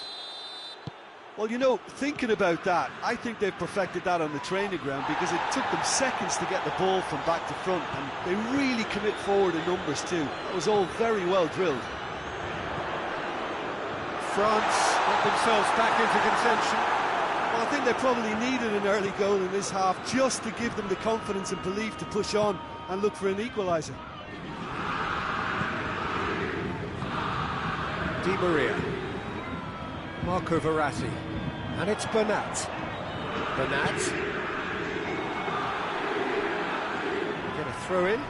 Well, you know, thinking about that, I think they've perfected that on the training ground because it took them seconds to get the ball from back to front, and they really commit forward in numbers too. That was all very well drilled. France got themselves back into contention. Well, I think they probably needed an early goal in this half just to give them the confidence and belief to push on and look for an equaliser. Di Maria. Marco Verratti. And it's Bernat. Bernat. Get a throw in.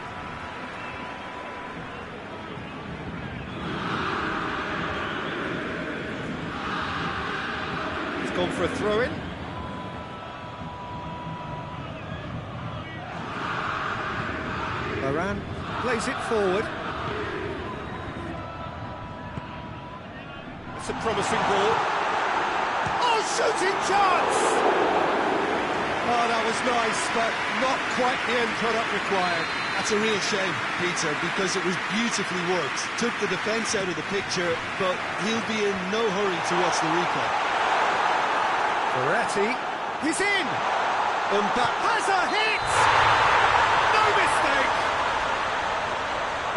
He's gone for a throw in. Varane plays it forward. It's a promising ball. Oh, shooting chance! Oh, that was nice, but not quite the end product required. That's a real shame, Peter, because it was beautifully worked. Took the defence out of the picture, but he'll be in no hurry to watch the replay. Verratti, he's in! Mbappe has a hit! No mistake!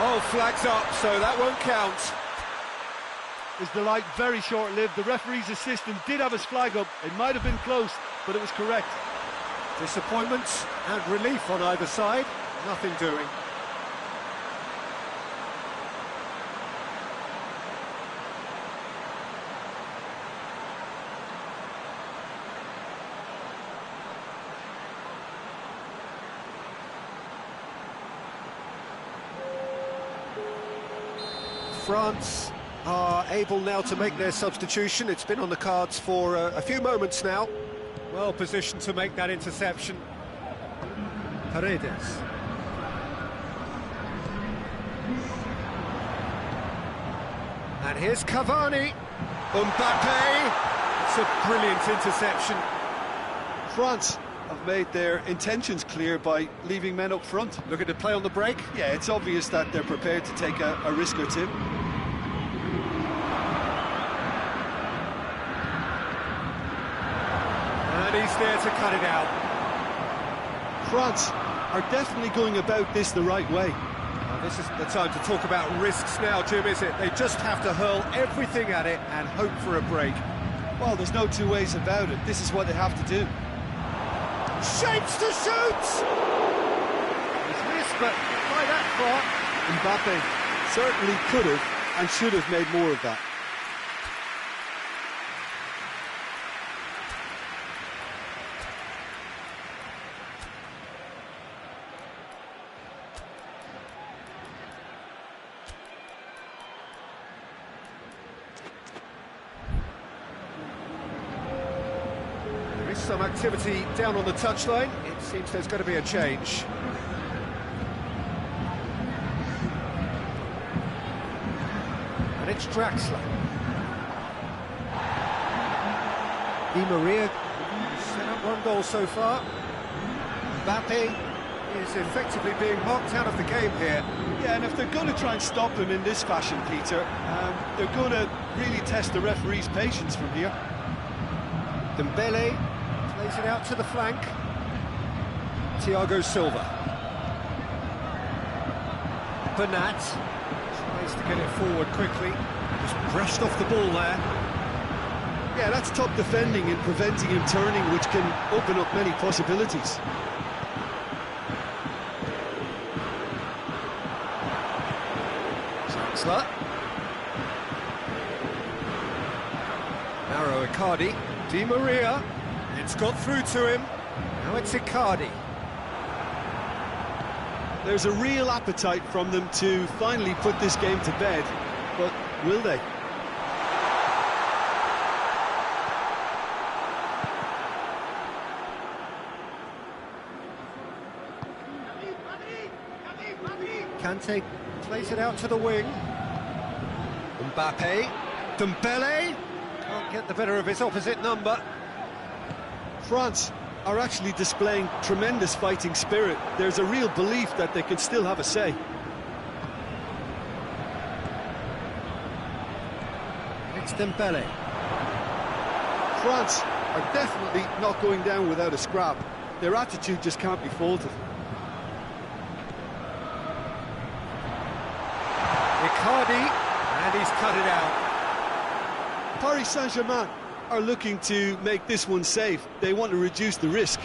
Oh, flags up, so that won't count. His delight very short-lived. The referee's assistant did have his flag up. It might have been close, but it was correct. Disappointment and relief on either side. Nothing doing. France are able now to make their substitution. It's been on the cards for a few moments now. Well positioned to make that interception. Paredes. And here's Cavani. Mbappe. It's a brilliant interception. France have made their intentions clear by leaving men up front. Looking to play on the break. Yeah, it's obvious that they're prepared to take a risk or two. And he's there to cut it out. France are definitely going about this the right way. This isn't the time to talk about risks now, Jim, is it? They just have to hurl everything at it and hope for a break. Well, there's no two ways about it. This is what they have to do. Shapes to shoot! He's missed, but by that far. Mbappe certainly could have and should have made more of that. Some activity down on the touchline. It seems there's going to be a change. And it's Draxler. Di Maria set up one goal so far. Mbappe is effectively being marked out of the game here. Yeah, and if they're going to try and stop him in this fashion, Peter, they're going to really test the referee's patience from here. Dembele plays it out to the flank. Thiago Silva. Bernat tries to get it forward quickly. Just brushed off the ball there. Yeah, that's top defending and preventing him turning, which can open up many possibilities. Draxler. Narrow Icardi. Di Maria. It's got through to him. Now it's Icardi. There's a real appetite from them to finally put this game to bed, but will they? Kante plays it out to the wing. Mbappe. Dembele. Can't get the better of his opposite number. France are actually displaying tremendous fighting spirit. There's a real belief that they can still have a say. It's Dembele. France are definitely not going down without a scrap. Their attitude just can't be faulted. Icardi, and he's cut it out. Paris Saint-Germain are looking to make this one safe. They want to reduce the risk.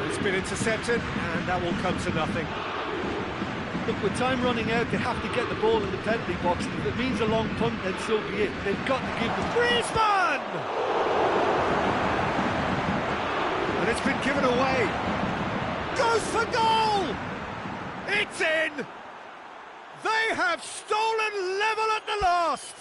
It's been intercepted, and that will come to nothing. Look, with time running out, they have to get the ball in the penalty box. If it means a long punt, then so be it. They've got to give them... Griezmann! And it's been given away. Goes for goal! It's in! They have stolen level at the last!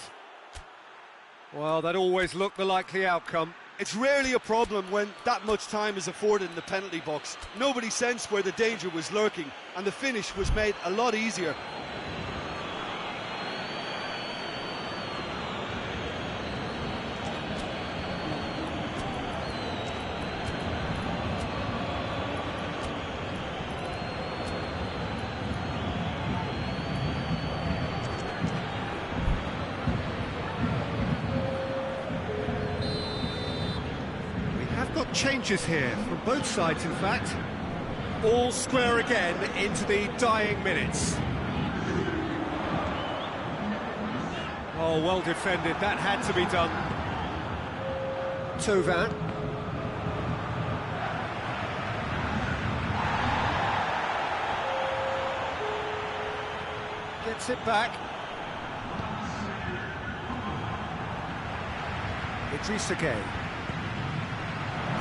Well, that always looked the likely outcome. It's rarely a problem when that much time is afforded in the penalty box. Nobody sensed where the danger was lurking, and the finish was made a lot easier. Changes here from both sides, in fact. All square again into the dying minutes. Oh, well defended. That had to be done. Thauvin. Gets it back. Idrissa Gueye.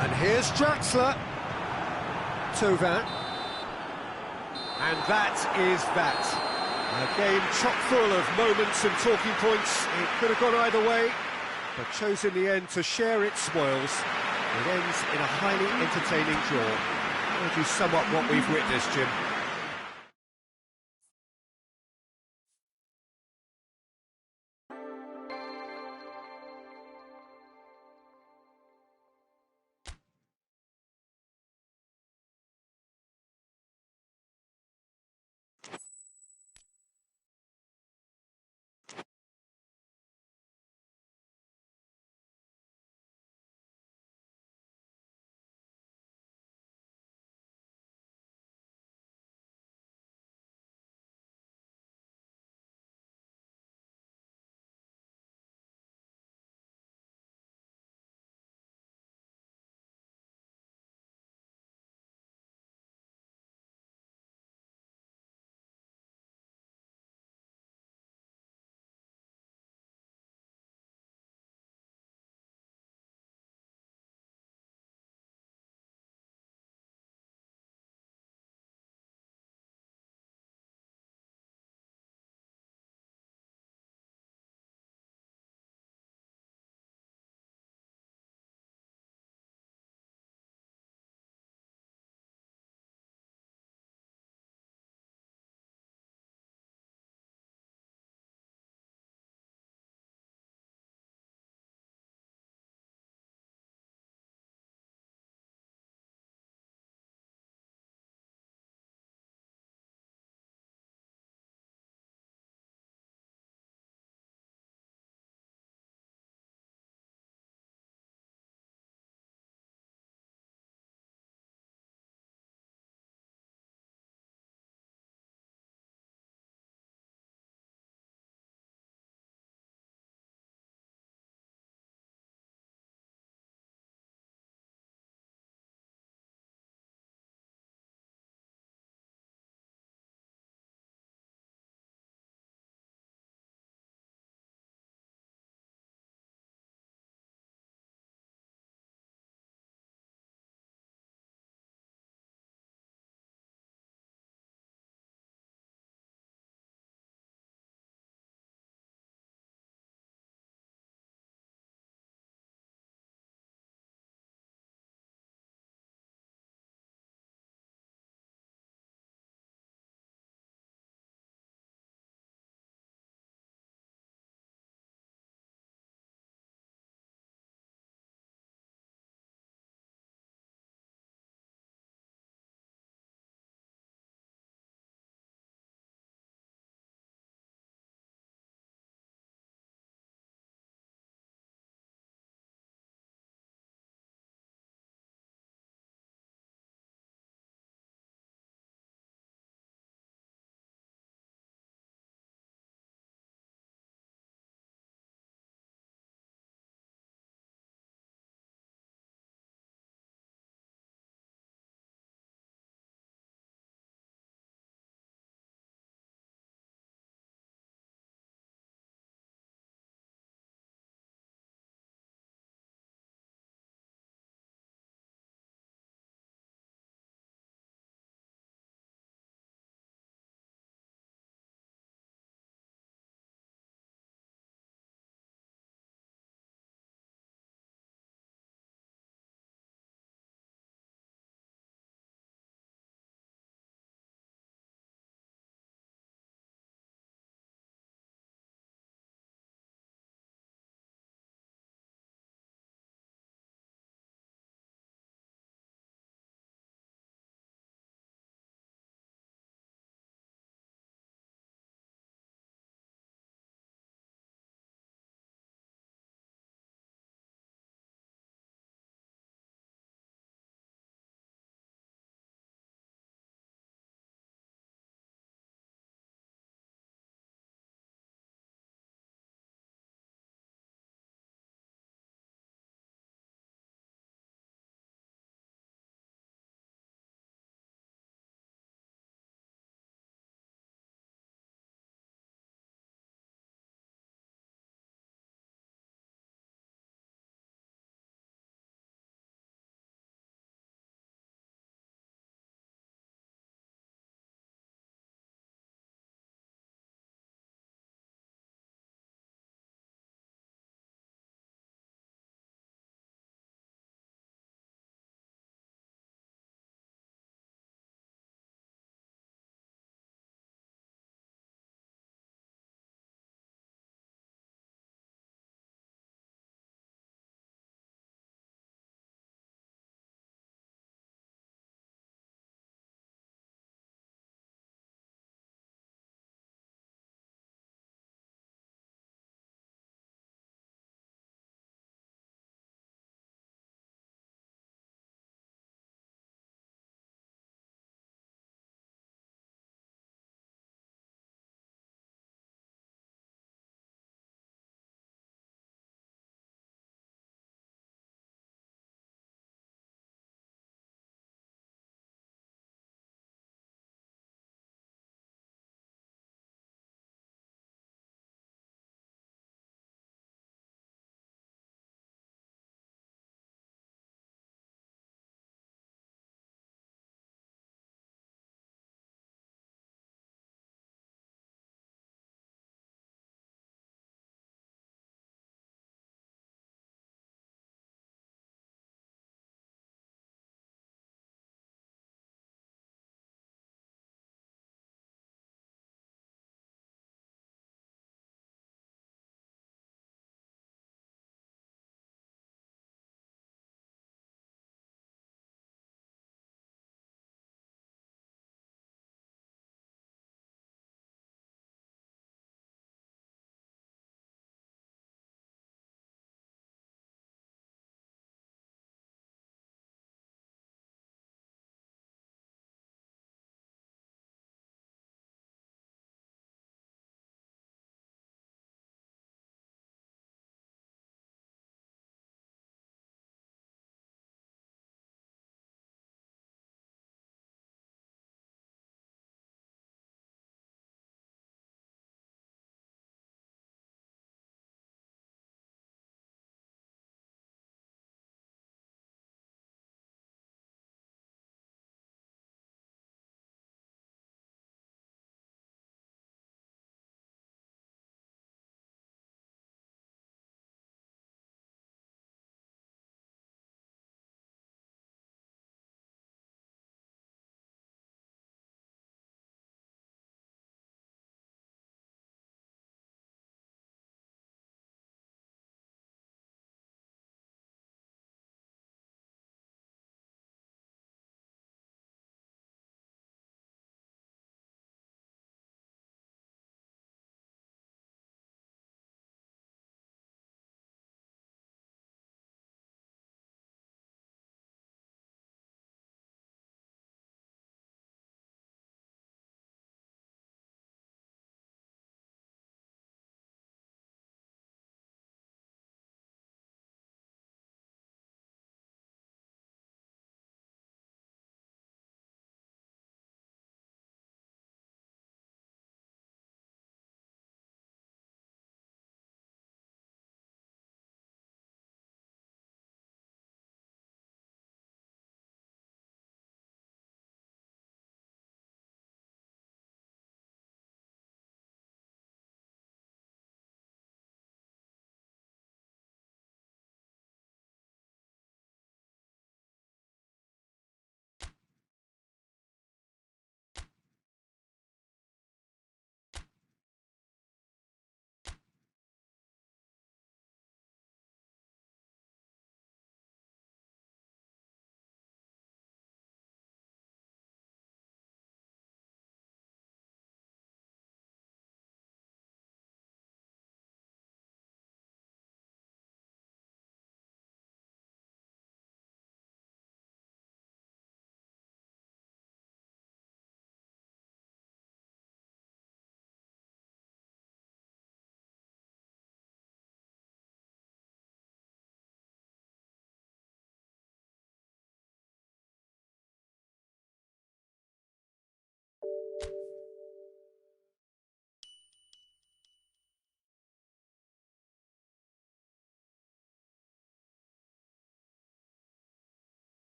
And here's Draxler. Thauvin. And that is that. A game chock full of moments and talking points. It could have gone either way, but chose in the end to share its spoils. It ends in a highly entertaining draw. How would you sum up what we've witnessed, Jim?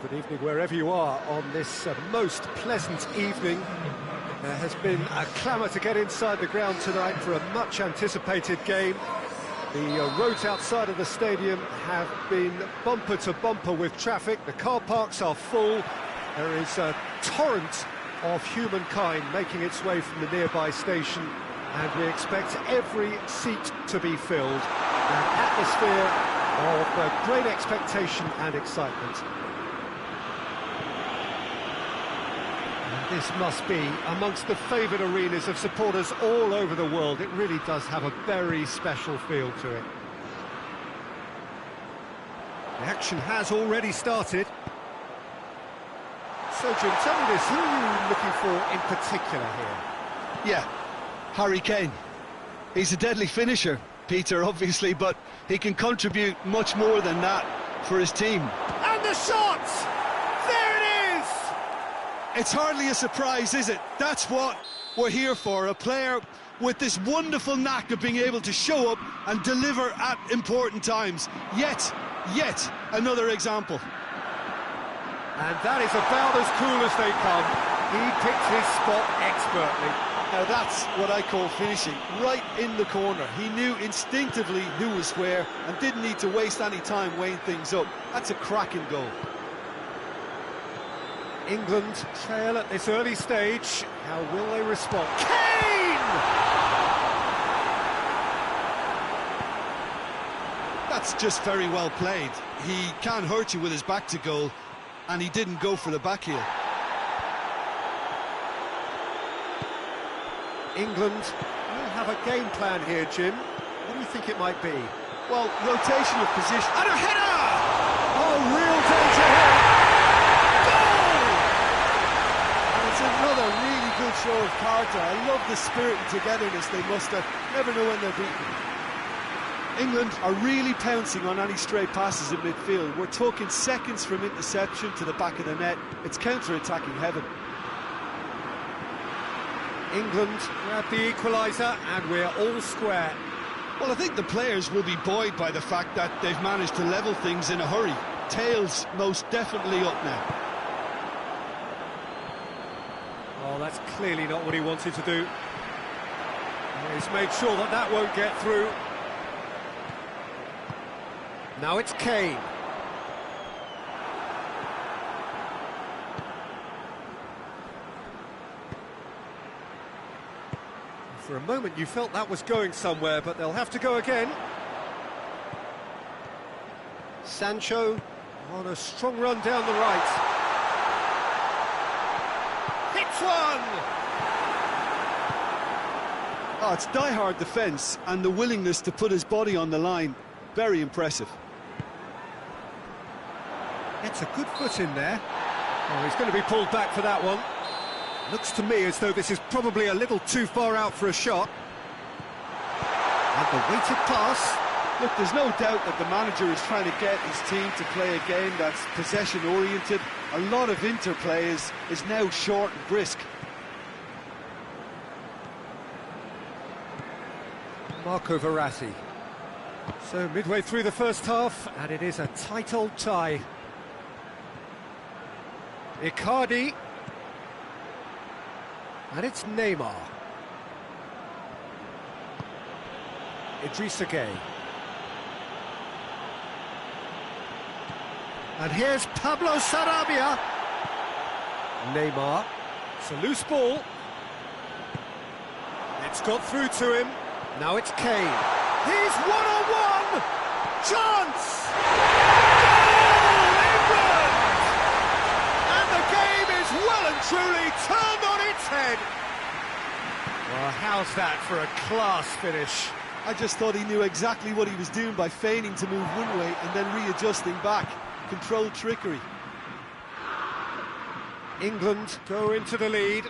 Good evening wherever you are on this most pleasant evening. There has been a clamour to get inside the ground tonight for a much-anticipated game. The roads outside of the stadium have been bumper to bumper with traffic. The car parks are full. There is a torrent of humankind making its way from the nearby station, and we expect every seat to be filled. An atmosphere of great expectation and excitement. And this must be amongst the favoured arenas of supporters all over the world. It really does have a very special feel to it. The action has already started. So, Jim, tell me this, who are you looking for in particular here? Yeah, Harry Kane. He's a deadly finisher, Peter, obviously, but he can contribute much more than that for his team. And the shot! There it is! It's hardly a surprise, is it? That's what we're here for, a player with this wonderful knack of being able to show up and deliver at important times. Yet another example. And that is about as cool as they come. He picked his spot expertly. Now that's what I call finishing, right in the corner. He knew instinctively who was where and didn't need to waste any time weighing things up. That's a cracking goal. England trail at this early stage. How will they respond? Kane! That's just very well played. He can hurt you with his back to goal, and he didn't go for the back heel. England will have a game plan here, Jim. What do you think it might be? Well, rotation of position. And a header! Oh, real danger here! Goal! And it's another really good show of character. I love the spirit and togetherness they muster. Never know when they're beaten. England are really pouncing on any stray passes in midfield. We're talking seconds from interception to the back of the net. It's counter-attacking heaven. England grab the equaliser and we're all square. Well, I think the players will be buoyed by the fact that they've managed to level things in a hurry. Tails most definitely up now. Oh, that's clearly not what he wanted to do. He's made sure that that won't get through. Now it's Kane. For a moment you felt that was going somewhere, but they'll have to go again. Sancho on a strong run down the right. Hits one! Oh, it's die-hard defence and the willingness to put his body on the line. Very impressive. Gets a good foot in there. Oh, he's going to be pulled back for that one. Looks to me as though this is probably a little too far out for a shot. And the weighted pass. Look, there's no doubt that the manager is trying to get his team to play a game that's possession-oriented. A lot of interplay is now short and brisk. Marco Verratti. So midway through the first half, and it is a tight old tie. Icardi. And it's Neymar. Idrissa Gueye. And here's Pablo Sarabia. Neymar. It's a loose ball. It's got through to him. Now it's Kane. He's one-on-one! Chance! Goal, England! And the game is well and truly turned on its head. Well, how's that for a class finish? I just thought he knew exactly what he was doing by feigning to move one way and then readjusting back. Controlled trickery. England go into the lead.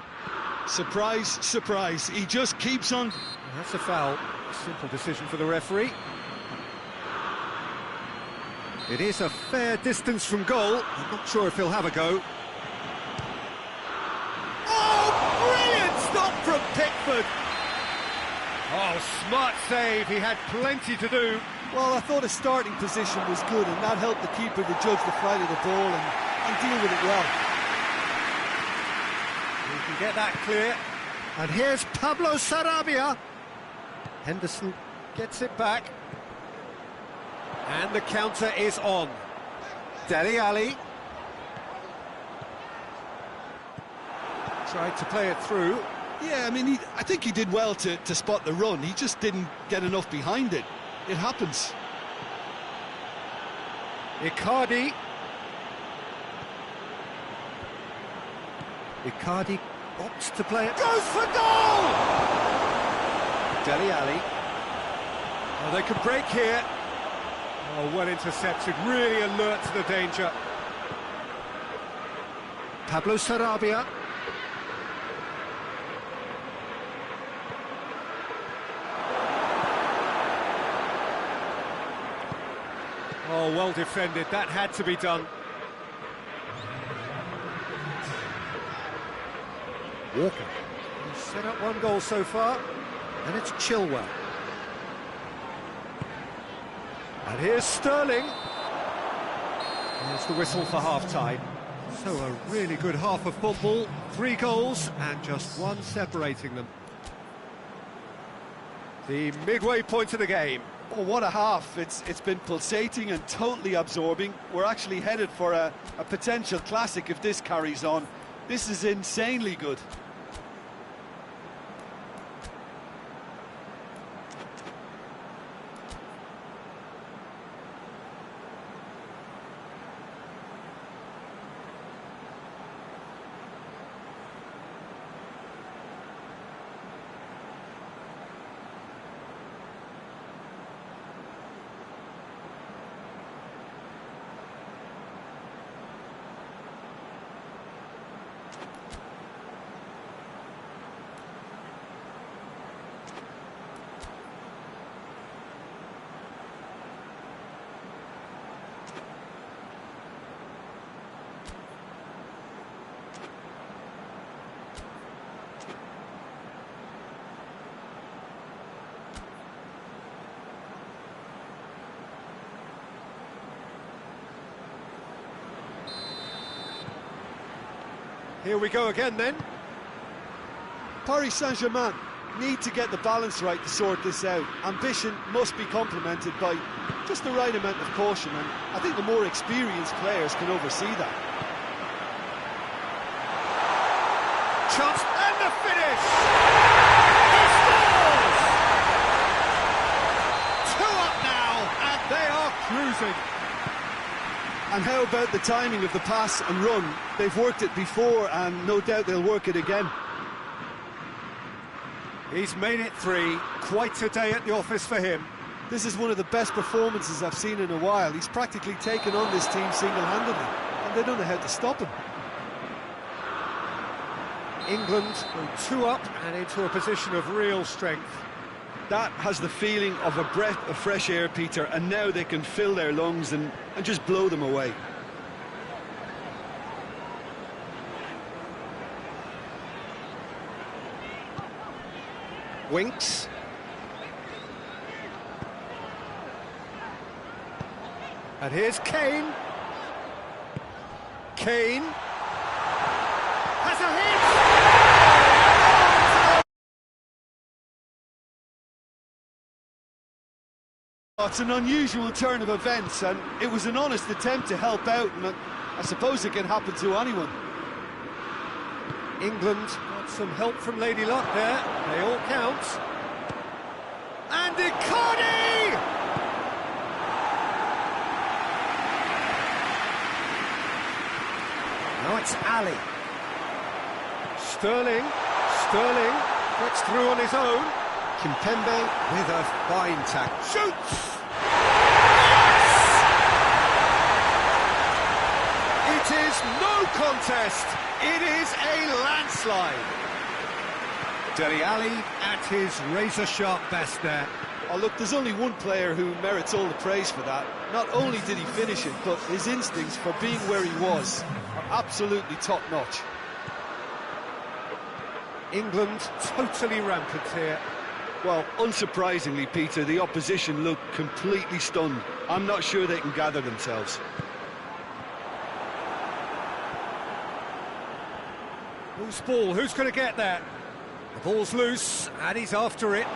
Surprise, surprise. He just keeps on. That's a foul. Simple decision for the referee. It is a fair distance from goal. I'm not sure if he'll have a go. Oh, brilliant stop from Pickford. Oh, smart save. He had plenty to do. Well, I thought his starting position was good, and that helped the keeper to judge the flight of the ball, and and deal with it well. You can get that clear. And here's Pablo Sarabia. Henderson gets it back. And the counter is on. Dele Alli. Tried to play it through. Yeah, I mean, I think he did well to spot the run. He just didn't get enough behind it. It happens. Icardi. Icardi opts to play it. Goes for goal! Dele Alli. Oh, they could break here. Oh, well intercepted. Really alert to the danger. Pablo Sarabia. Oh, well defended. That had to be done. Walker. He's set up one goal so far, and it's Chilwell. And here's Sterling. There's the whistle for half-time. So a really good half of football. 3 goals and just one separating them. The midway point of the game. Oh, what a half. It's been pulsating and totally absorbing. We're actually headed for a potential classic if this carries on. This is insanely good. Here we go again then. Paris Saint-Germain need to get the balance right to sort this out. Ambition must be complemented by just the right amount of caution, and I think the more experienced players can oversee that. Chance and the finish! He scores! 2 up now, and they are cruising. And how about the timing of the pass and run? They've worked it before, and no doubt they'll work it again. He's made it 3. Quite a day at the office for him. This is one of the best performances I've seen in a while. He's practically taken on this team single-handedly, and they don't know how to stop him. England go 2 up and into a position of real strength. That has the feeling of a breath of fresh air, Peter, and now they can fill their lungs and just blow them away. Winks. And here's Kane. Kane. Has a hit! Oh, it's an unusual turn of events, and it was an honest attempt to help out, and I suppose it can happen to anyone. England got some help from Lady Luck there. They all count. And Icardi! Now it's Ali. Sterling gets through on his own. Kimpembe with a fine tackle. Shoots! Yes! It is no contest. It is a landslide. Dele Alli at his razor-sharp best there. Oh, look, there's only one player who merits all the praise for that. Not only did he finish it, but his instincts for being where he was are absolutely top-notch. England totally rampant here. Well, unsurprisingly, Peter, the opposition look completely stunned. I'm not sure they can gather themselves. Loose ball, who's going to get that? The ball's loose, and he's after it.